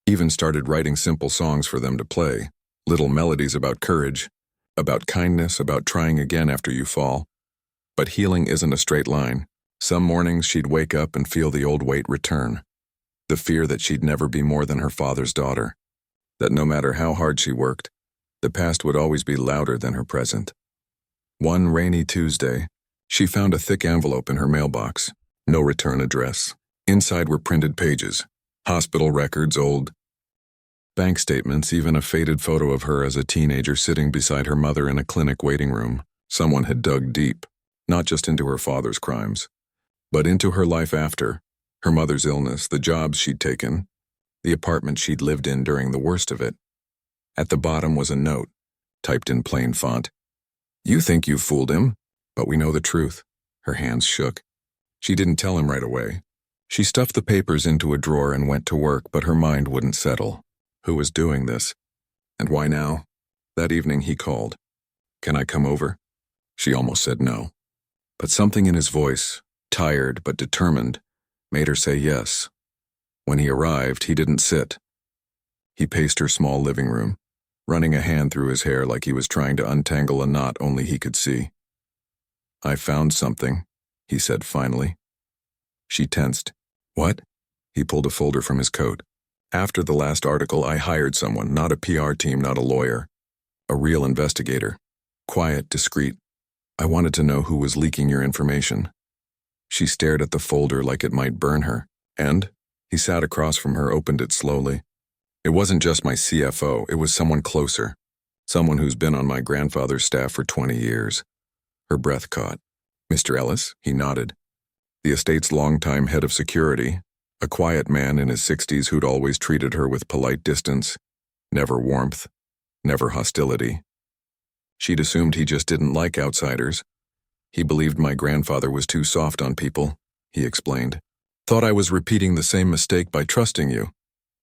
even started writing simple songs for them to play, little melodies about courage, about kindness, about trying again after you fall. But healing isn't a straight line. Some mornings she'd wake up and feel the old weight return, the fear that she'd never be more than her father's daughter, that no matter how hard she worked, the past would always be louder than her present. One rainy Tuesday, she found a thick envelope in her mailbox, no return address. Inside were printed pages, hospital records, old bank statements, even a faded photo of her as a teenager sitting beside her mother in a clinic waiting room. Someone had dug deep, not just into her father's crimes, but into her life after, her mother's illness, the jobs she'd taken, the apartment she'd lived in during the worst of it. At the bottom was a note, typed in plain font. "You think you've fooled him, but we know the truth." Her hands shook. She didn't tell him right away. She stuffed the papers into a drawer and went to work, but her mind wouldn't settle. Who was doing this? And why now? That evening he called. "Can I come over?" She almost said no. But something in his voice, tired but determined, made her say yes. When he arrived, he didn't sit. He paced her small living room, running a hand through his hair like he was trying to untangle a knot only he could see. "I found something," he said finally. She tensed. "What?" He pulled a folder from his coat. "After the last article, I hired someone, not a PR team, not a lawyer. A real investigator. Quiet, discreet. I wanted to know who was leaking your information." She stared at the folder like it might burn her, and he sat across from her, opened it slowly. "It wasn't just my CFO, it was someone closer. Someone who's been on my grandfather's staff for 20 years. Her breath caught. "Mr. Ellis?" He nodded. The estate's longtime head of security, a quiet man in his 60s who'd always treated her with polite distance, never warmth, never hostility. She'd assumed he just didn't like outsiders. "He believed my grandfather was too soft on people," he explained. "Thought I was repeating the same mistake by trusting you.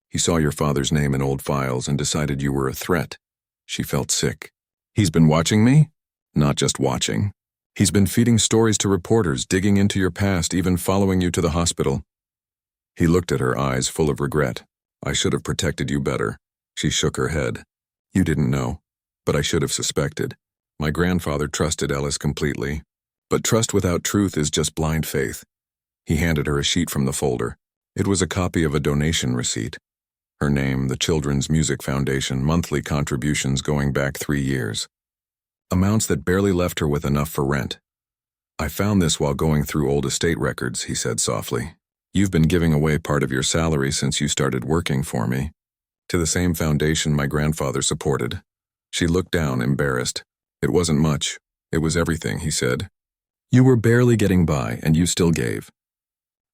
He saw your father's name in old files and decided you were a threat." She felt sick. "He's been watching me?" "Not just watching. He's been feeding stories to reporters, digging into your past, even following you to the hospital." He looked at her, eyes full of regret. "I should have protected you better." She shook her head. "You didn't know, but I should have suspected. My grandfather trusted Ellis completely. But trust without truth is just blind faith." He handed her a sheet from the folder. It was a copy of a donation receipt. Her name, the Children's Music Foundation, monthly contributions going back 3 years. Amounts that barely left her with enough for rent. "I found this while going through old estate records," he said softly. "You've been giving away part of your salary since you started working for me. To the same foundation my grandfather supported." She looked down, embarrassed. "It wasn't much. It was everything," he said. "You were barely getting by, and you still gave.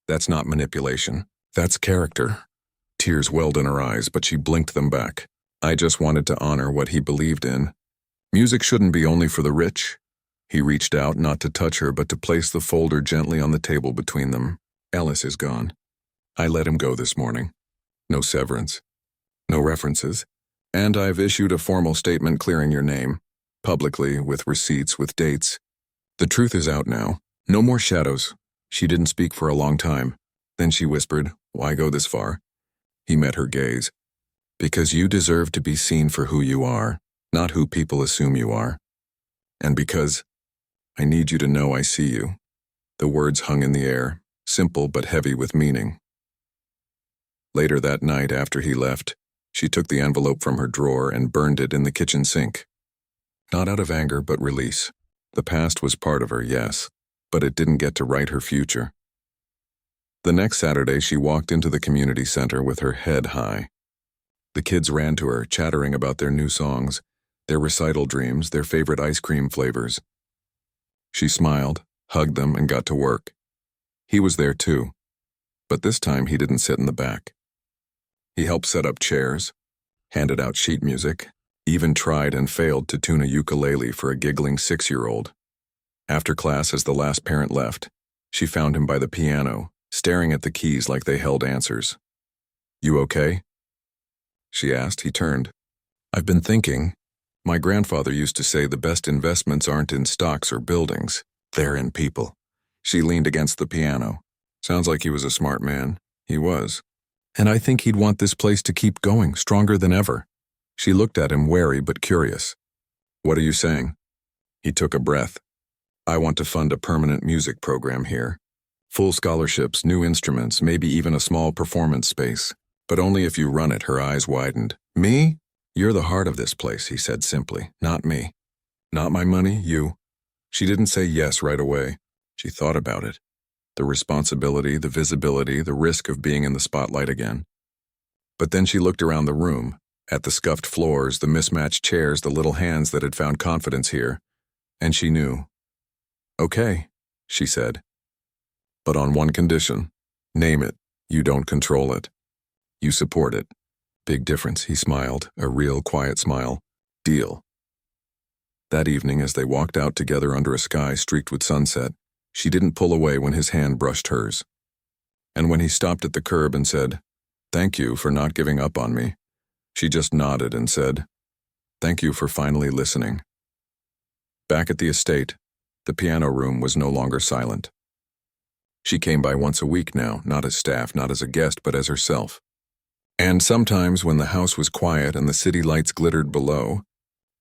That's not manipulation. That's character." Tears welled in her eyes, but she blinked them back. "I just wanted to honor what he believed in. Music shouldn't be only for the rich." He reached out, not to touch her, but to place the folder gently on the table between them. "Ellis is gone. I let him go this morning. No severance. No references. And I've issued a formal statement clearing your name. Publicly, with receipts, with dates. The truth is out now. No more shadows." She didn't speak for a long time. Then she whispered, "Why go this far?" He met her gaze. "Because you deserve to be seen for who you are, not who people assume you are. And because I need you to know I see you." The words hung in the air, simple but heavy with meaning. Later that night, after he left, she took the envelope from her drawer and burned it in the kitchen sink. Not out of anger, but release. The past was part of her, yes, but it didn't get to write her future. The next Saturday, she walked into the community center with her head high. The kids ran to her, chattering about their new songs, their recital dreams, their favorite ice cream flavors. She smiled, hugged them, and got to work. He was there too, but this time he didn't sit in the back. He helped set up chairs, handed out sheet music, even tried and failed to tune a ukulele for a giggling 6-year-old. After class, as the last parent left, she found him by the piano, staring at the keys like they held answers. "You okay?" she asked. He turned. "I've been thinking. My grandfather used to say the best investments aren't in stocks or buildings, they're in people." She leaned against the piano. Sounds like he was a smart man. He was. "And I think he'd want this place to keep going, stronger than ever." She looked at him, wary but curious. "What are you saying?" He took a breath. "I want to fund a permanent music program here. Full scholarships, new instruments, maybe even a small performance space. But only if you run it." Her eyes widened. "Me? You're the heart of this place," he said simply. "Not me." "Not my money, you." She didn't say yes right away. She thought about it. The responsibility, the visibility, the risk of being in the spotlight again. But then she looked around the room, at the scuffed floors, the mismatched chairs, the little hands that had found confidence here, and she knew. "Okay," she said. "But on one condition. Name it. You don't control it. You support it." Big difference, he smiled, a real quiet smile. "Deal." That evening, as they walked out together under a sky streaked with sunset, she didn't pull away when his hand brushed hers. And when he stopped at the curb and said, "Thank you for not giving up on me," she just nodded and said, "Thank you for finally listening." Back at the estate, the piano room was no longer silent. She came by once a week now, not as staff, not as a guest, but as herself. And sometimes when the house was quiet and the city lights glittered below,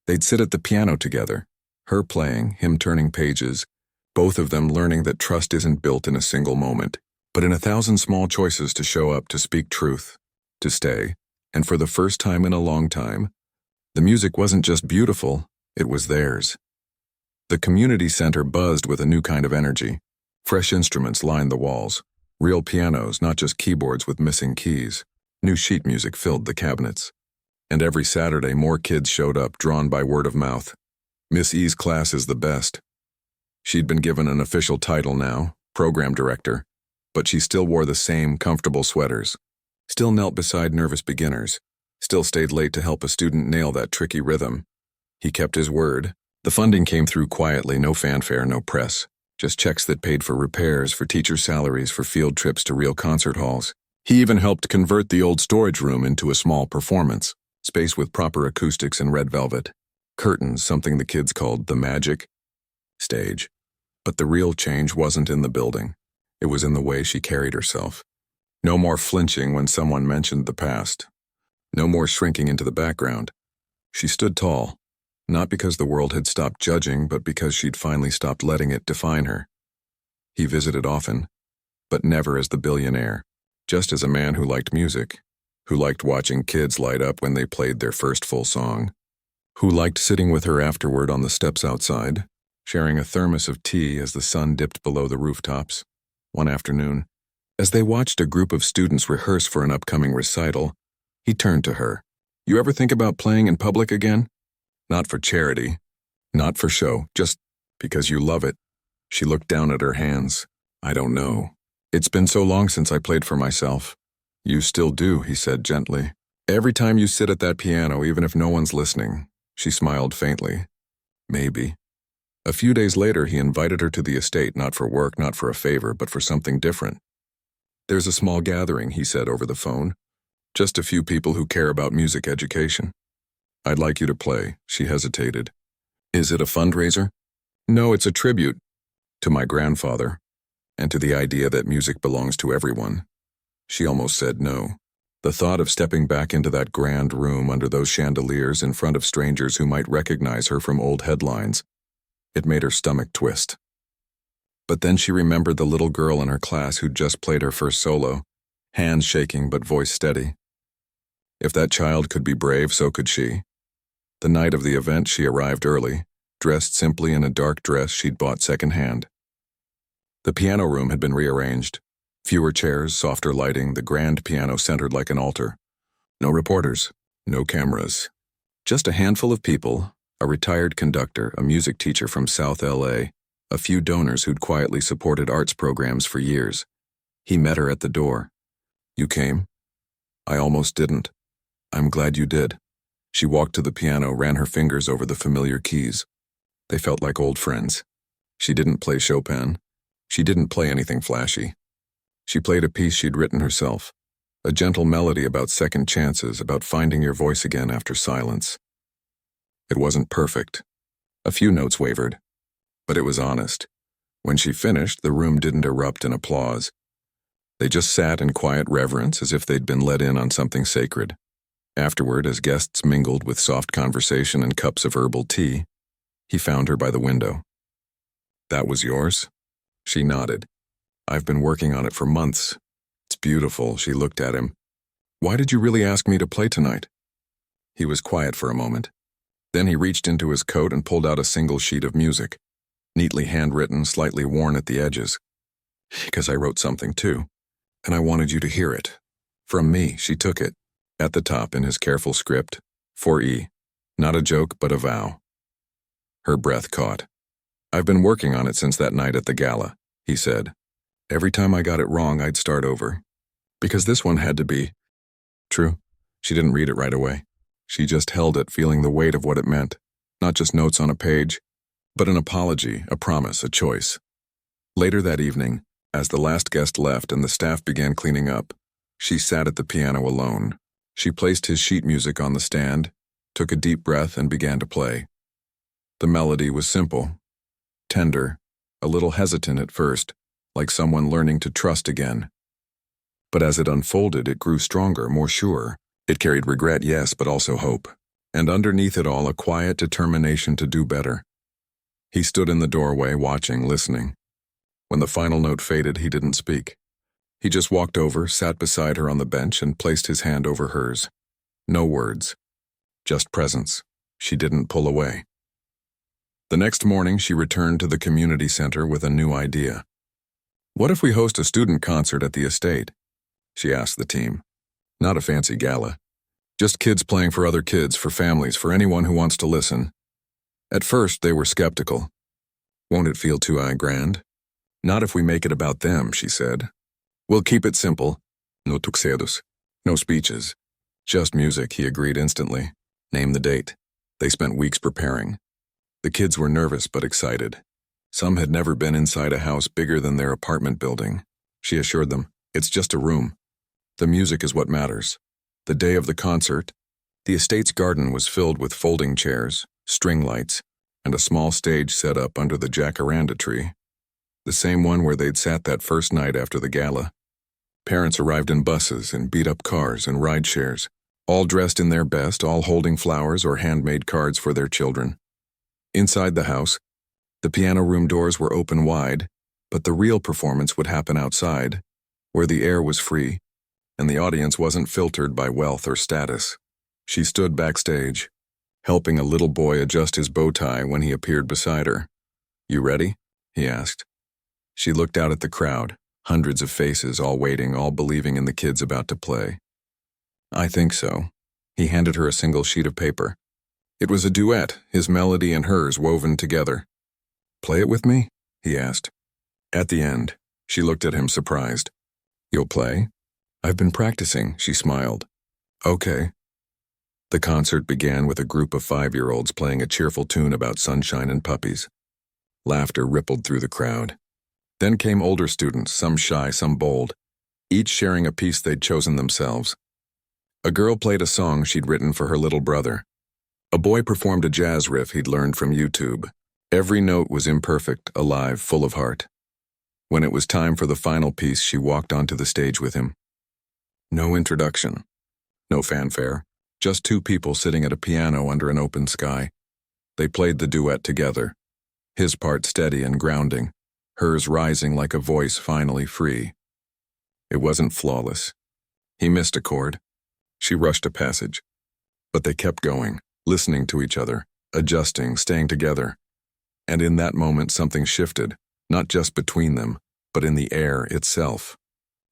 they'd sit at the piano together, her playing, him turning pages, both of them learning that trust isn't built in a single moment, but in 1,000 small choices to show up, to speak truth, to stay. And for the first time in a long time, the music wasn't just beautiful, it was theirs. The community center buzzed with a new kind of energy. Fresh instruments lined the walls, real pianos, not just keyboards with missing keys. New sheet music filled the cabinets. And every Saturday more kids showed up, drawn by word of mouth. Miss E's class is the best. She'd been given an official title now, program director, but she still wore the same comfortable sweaters, still knelt beside nervous beginners, still stayed late to help a student nail that tricky rhythm. He kept his word. The funding came through quietly, no fanfare, no press, just checks that paid for repairs, for teacher salaries, for field trips to real concert halls. He even helped convert the old storage room into a small performance space with proper acoustics and red velvet. Curtains, something the kids called the magic stage. But the real change wasn't in the building. It was in the way she carried herself. No more flinching when someone mentioned the past. No more shrinking into the background. She stood tall, not because the world had stopped judging, but because she'd finally stopped letting it define her. He visited often, but never as the billionaire, just as a man who liked music, who liked watching kids light up when they played their first full song, who liked sitting with her afterward on the steps outside, sharing a thermos of tea as the sun dipped below the rooftops. One afternoon, as they watched a group of students rehearse for an upcoming recital, he turned to her. "You ever think about playing in public again? Not for charity, not for show, just because you love it." She looked down at her hands. "I don't know. It's been so long since I played for myself." "You still do," he said gently. "Every time you sit at that piano, even if no one's listening." She smiled faintly. "Maybe." A few days later, he invited her to the estate, not for work, not for a favor, but for something different. "There's a small gathering," he said over the phone. "Just a few people who care about music education. I'd like you to play." She hesitated. "Is it a fundraiser?" "No, it's a tribute to my grandfather, and to the idea that music belongs to everyone." She almost said no. The thought of stepping back into that grand room under those chandeliers in front of strangers who might recognize her from old headlines, it made her stomach twist. But then she remembered the little girl in her class who'd just played her first solo, hands shaking but voice steady. If that child could be brave, so could she. The night of the event, she arrived early, dressed simply in a dark dress she'd bought secondhand. The piano room had been rearranged. Fewer chairs, softer lighting, the grand piano centered like an altar. No reporters, no cameras. Just a handful of people, a retired conductor, a music teacher from South LA, a few donors who'd quietly supported arts programs for years. He met her at the door. "You came?" "I almost didn't." "I'm glad you did." She walked to the piano, ran her fingers over the familiar keys. They felt like old friends. She didn't play Chopin. She didn't play anything flashy. She played a piece she'd written herself, a gentle melody about second chances, about finding your voice again after silence. It wasn't perfect. A few notes wavered, but it was honest. When she finished, the room didn't erupt in applause. They just sat in quiet reverence as if they'd been let in on something sacred. Afterward, as guests mingled with soft conversation and cups of herbal tea, he found her by the window. "That was yours?" She nodded. "I've been working on it for months. It's beautiful." She looked at him. "Why did you really ask me to play tonight?" He was quiet for a moment. Then he reached into his coat and pulled out a single sheet of music, neatly handwritten, slightly worn at the edges. "Because I wrote something too, and I wanted you to hear it. From me." She took it. At the top, in his careful script, 4E, not a joke but a vow. Her breath caught. "I've been working on it since that night at the gala," he said. "Every time I got it wrong, I'd start over. Because this one had to be true." She didn't read it right away. She just held it, feeling the weight of what it meant. Not just notes on a page, but an apology, a promise, a choice. Later that evening, as the last guest left and the staff began cleaning up, she sat at the piano alone. She placed his sheet music on the stand, took a deep breath, and began to play. The melody was simple, tender, a little hesitant at first, like someone learning to trust again. But as it unfolded, it grew stronger, more sure. It carried regret, yes, but also hope. And underneath it all, a quiet determination to do better. He stood in the doorway, watching, listening. When the final note faded, he didn't speak. He just walked over, sat beside her on the bench, and placed his hand over hers. No words. Just presence. She didn't pull away. The next morning, she returned to the community center with a new idea. "What if we host a student concert at the estate?" she asked the team. Not a fancy gala. Just kids playing for other kids, for families, for anyone who wants to listen. At first, they were skeptical. "Won't it feel too grand?" "Not if we make it about them," she said. "We'll keep it simple. No tuxedos. No speeches. Just music," he agreed instantly. Name the date. They spent weeks preparing. The kids were nervous but excited. Some had never been inside a house bigger than their apartment building. She assured them, "It's just a room. The music is what matters." The day of the concert, the estate's garden was filled with folding chairs, string lights, and a small stage set up under the jacaranda tree. The same one where they'd sat that first night after the gala. Parents arrived in buses and beat-up cars and ride shares, all dressed in their best, all holding flowers or handmade cards for their children. Inside the house, the piano room doors were open wide, but the real performance would happen outside, where the air was free, and the audience wasn't filtered by wealth or status. She stood backstage, helping a little boy adjust his bow tie when he appeared beside her. "You ready?" he asked. She looked out at the crowd, hundreds of faces, all waiting, all believing in the kids about to play. "I think so." He handed her a single sheet of paper. It was a duet, his melody and hers woven together. "Play it with me?" he asked. At the end, she looked at him surprised. "You'll play?" "I've been practicing," she smiled. "Okay." The concert began with a group of 5-year-olds playing a cheerful tune about sunshine and puppies. Laughter rippled through the crowd. Then came older students, some shy, some bold, each sharing a piece they'd chosen themselves. A girl played a song she'd written for her little brother. A boy performed a jazz riff he'd learned from YouTube. Every note was imperfect, alive, full of heart. When it was time for the final piece, she walked onto the stage with him. No introduction, no fanfare, just two people sitting at a piano under an open sky. They played the duet together, his part steady and grounding, hers rising like a voice finally free. It wasn't flawless. He missed a chord. She rushed a passage. But they kept going, listening to each other, adjusting, staying together. And in that moment something shifted, not just between them, but in the air itself.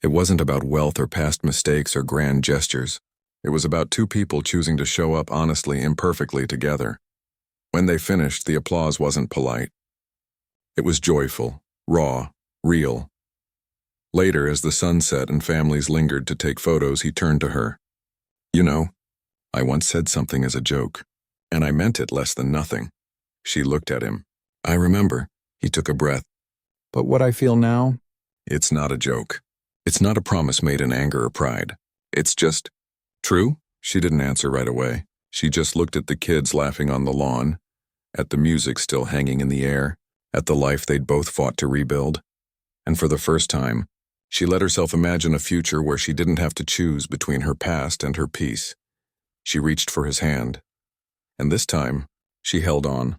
It wasn't about wealth or past mistakes or grand gestures. It was about two people choosing to show up honestly, imperfectly together. When they finished, the applause wasn't polite. It was joyful, raw, real. Later, as the sun set and families lingered to take photos, he turned to her. "You know, I once said something as a joke, and I meant it less than nothing." She looked at him. "I remember. He took a breath. But what I feel now? It's not a joke. It's not a promise made in anger or pride. It's just, true? She didn't answer right away. She just looked at the kids laughing on the lawn, at the music still hanging in the air, at the life they'd both fought to rebuild. And for the first time, she let herself imagine a future where she didn't have to choose between her past and her peace. She reached for his hand. And this time, she held on.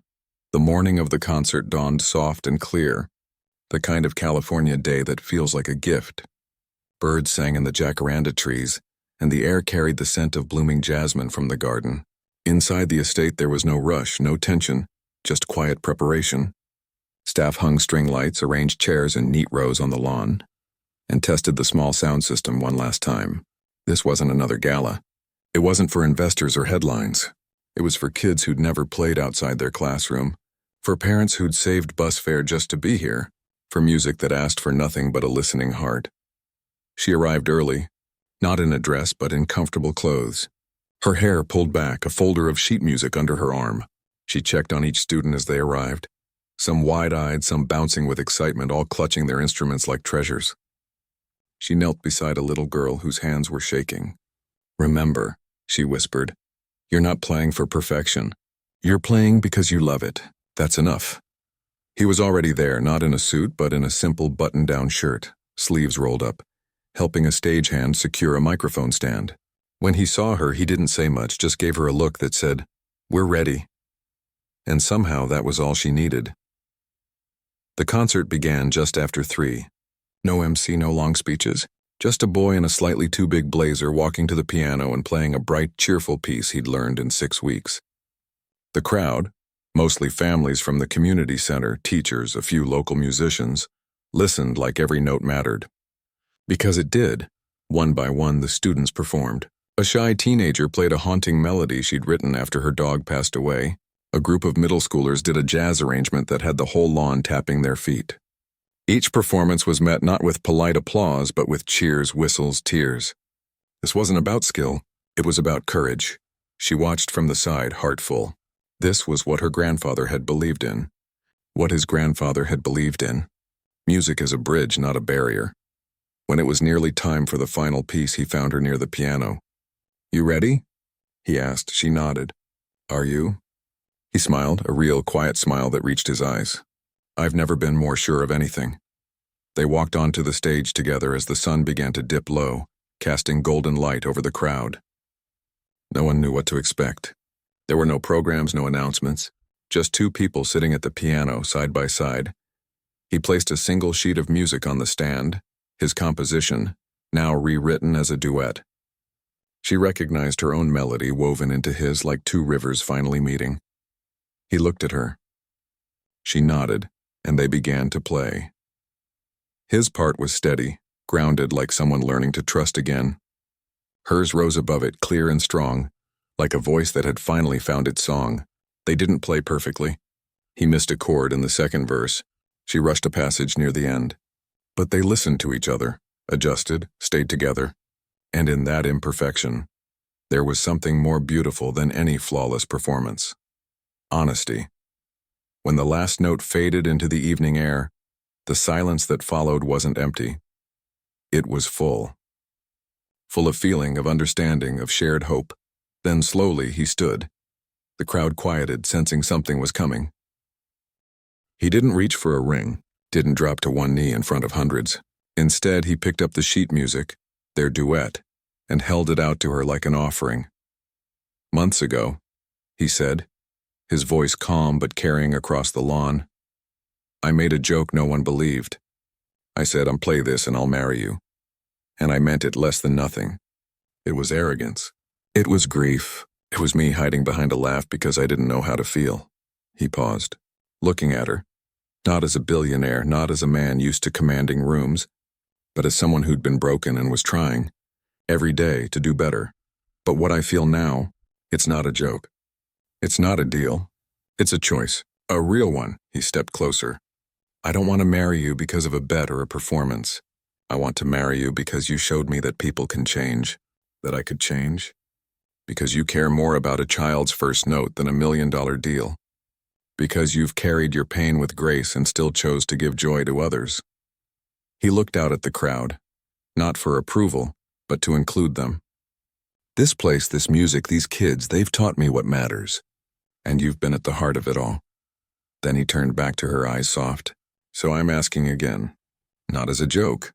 The morning of the concert dawned soft and clear, the kind of California day that feels like a gift. Birds sang in the jacaranda trees, and the air carried the scent of blooming jasmine from the garden. Inside the estate there was no rush, no tension, just quiet preparation. Staff hung string lights, arranged chairs in neat rows on the lawn, and tested the small sound system one last time. This wasn't another gala. It wasn't for investors or headlines. It was for kids who'd never played outside their classroom, for parents who'd saved bus fare just to be here, for music that asked for nothing but a listening heart. She arrived early, not in a dress but in comfortable clothes. Her hair pulled back, a folder of sheet music under her arm. She checked on each student as they arrived, some wide-eyed, some bouncing with excitement, all clutching their instruments like treasures. She knelt beside a little girl whose hands were shaking. "Remember," she whispered, "you're not playing for perfection. You're playing because you love it. That's enough." He was already there, not in a suit, but in a simple button-down shirt, sleeves rolled up, helping a stagehand secure a microphone stand. When he saw her, he didn't say much, just gave her a look that said, "We're ready." And somehow that was all she needed. The concert began just after 3. No MC, no long speeches. Just a boy in a slightly too big blazer walking to the piano and playing a bright, cheerful piece he'd learned in 6 weeks. The crowd, mostly families from the community center, teachers, a few local musicians, listened like every note mattered. Because it did. One by one, the students performed. A shy teenager played a haunting melody she'd written after her dog passed away. A group of middle schoolers did a jazz arrangement that had the whole lawn tapping their feet. Each performance was met not with polite applause, but with cheers, whistles, tears. This wasn't about skill. It was about courage. She watched from the side, heart full. This was what her grandfather had believed in. What his grandfather had believed in. Music is a bridge, not a barrier. When it was nearly time for the final piece, he found her near the piano. "You ready?" he asked. She nodded. "Are you?" He smiled, a real, quiet smile that reached his eyes. "I've never been more sure of anything." They walked onto the stage together as the sun began to dip low, casting golden light over the crowd. No one knew what to expect. There were no programs, no announcements, just 2 people sitting at the piano, side by side. He placed a single sheet of music on the stand, his composition, now rewritten as a duet. She recognized her own melody woven into his like 2 rivers finally meeting. He looked at her. She nodded, and they began to play. His part was steady, grounded like someone learning to trust again. Hers rose above it, clear and strong, like a voice that had finally found its song. They didn't play perfectly. He missed a chord in the second verse. She rushed a passage near the end. But they listened to each other, adjusted, stayed together. And in that imperfection, there was something more beautiful than any flawless performance. Honesty. When the last note faded into the evening air, the silence that followed wasn't empty. It was full. Full of feeling, of understanding, of shared hope. Then slowly he stood. The crowd quieted, sensing something was coming. He didn't reach for a ring, didn't drop to one knee in front of hundreds. Instead, he picked up the sheet music, their duet, and held it out to her like an offering. "Months ago," he said, his voice calm but carrying across the lawn, "I made a joke no one believed. I said, play this and I'll marry you. And I meant it less than nothing. It was arrogance. It was grief. It was me hiding behind a laugh because I didn't know how to feel." He paused, looking at her, not as a billionaire, not as a man used to commanding rooms, but as someone who'd been broken and was trying, every day, to do better. "But what I feel now, it's not a joke. It's not a deal. It's a choice. A real one." He stepped closer. "I don't want to marry you because of a bet or a performance. I want to marry you because you showed me that people can change, that I could change. Because you care more about a child's first note than $1 million deal. because you've carried your pain with grace and still chose to give joy to others. He looked out at the crowd, not for approval, but to include them. This place, this music, these kids, they've taught me what matters. And you've been at the heart of it all. Then he turned back to her, eyes soft. So I'm asking again, not as a joke,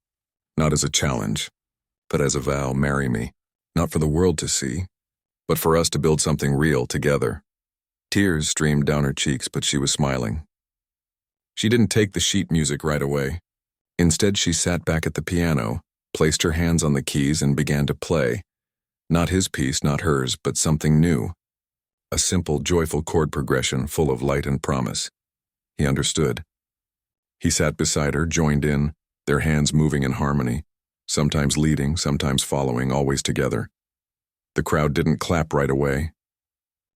not as a challenge, but as a vow, marry me, not for the world to see, but for us to build something real together. Tears streamed down her cheeks, but she was smiling. She didn't take the sheet music right away. Instead, she sat back at the piano, placed her hands on the keys, and began to play. Not his piece, not hers, but something new. A simple, joyful chord progression full of light and promise. He understood. He sat beside her, joined in, their hands moving in harmony, sometimes leading, sometimes following, always together. The crowd didn't clap right away.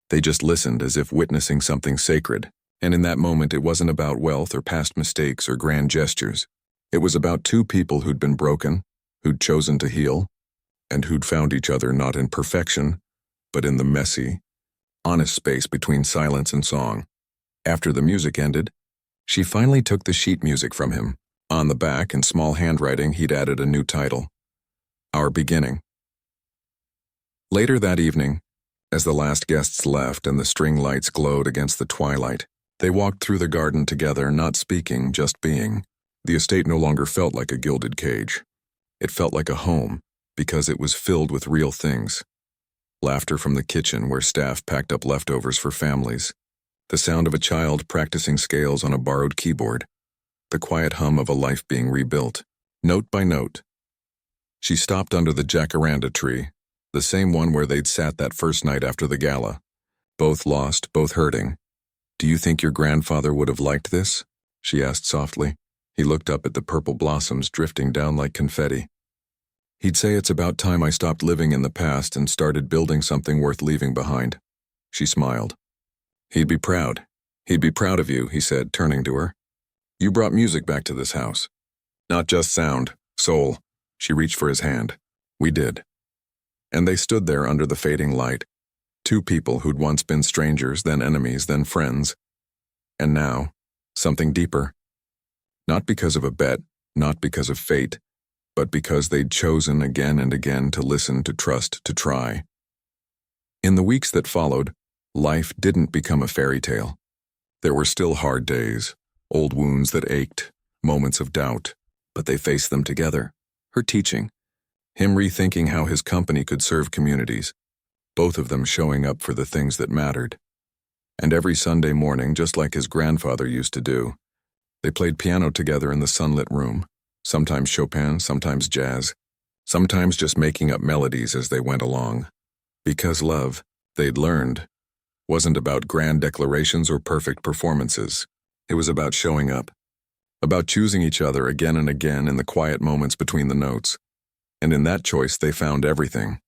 They just listened as if witnessing something sacred, and in that moment it wasn't about wealth or past mistakes or grand gestures. It was about two people who'd been broken, who'd chosen to heal, and who'd found each other not in perfection, but in the messy, honest space between silence and song. After the music ended, she finally took the sheet music from him. On the back, in small handwriting, he'd added a new title, Our Beginning. Later that evening, as the last guests left and the string lights glowed against the twilight, they walked through the garden together, not speaking, just being. The estate no longer felt like a gilded cage. It felt like a home, because it was filled with real things. Laughter from the kitchen where staff packed up leftovers for families. The sound of a child practicing scales on a borrowed keyboard. The quiet hum of a life being rebuilt, note by note. She stopped under the jacaranda tree, the same one where they'd sat that first night after the gala. Both lost, both hurting. Do you think your grandfather would have liked this? She asked softly. He looked up at the purple blossoms drifting down like confetti. He'd say it's about time I stopped living in the past and started building something worth leaving behind. She smiled. He'd be proud. He'd be proud of you, he said, turning to her. You brought music back to this house. Not just sound, soul. She reached for his hand. We did. And they stood there under the fading light. Two people who'd once been strangers, then enemies, then friends. And now, something deeper. Not because of a bet, not because of fate, but because they'd chosen again and again to listen, to trust, to try. In the weeks that followed, life didn't become a fairy tale. There were still hard days, old wounds that ached, moments of doubt, but they faced them together. Her teaching, him rethinking how his company could serve communities, both of them showing up for the things that mattered. And every Sunday morning, just like his grandfather used to do, they played piano together in the sunlit room, sometimes Chopin, sometimes jazz, sometimes just making up melodies as they went along. Because love, they'd learned, wasn't about grand declarations or perfect performances. It was about showing up, about choosing each other again and again in the quiet moments between the notes. And in that choice, they found everything.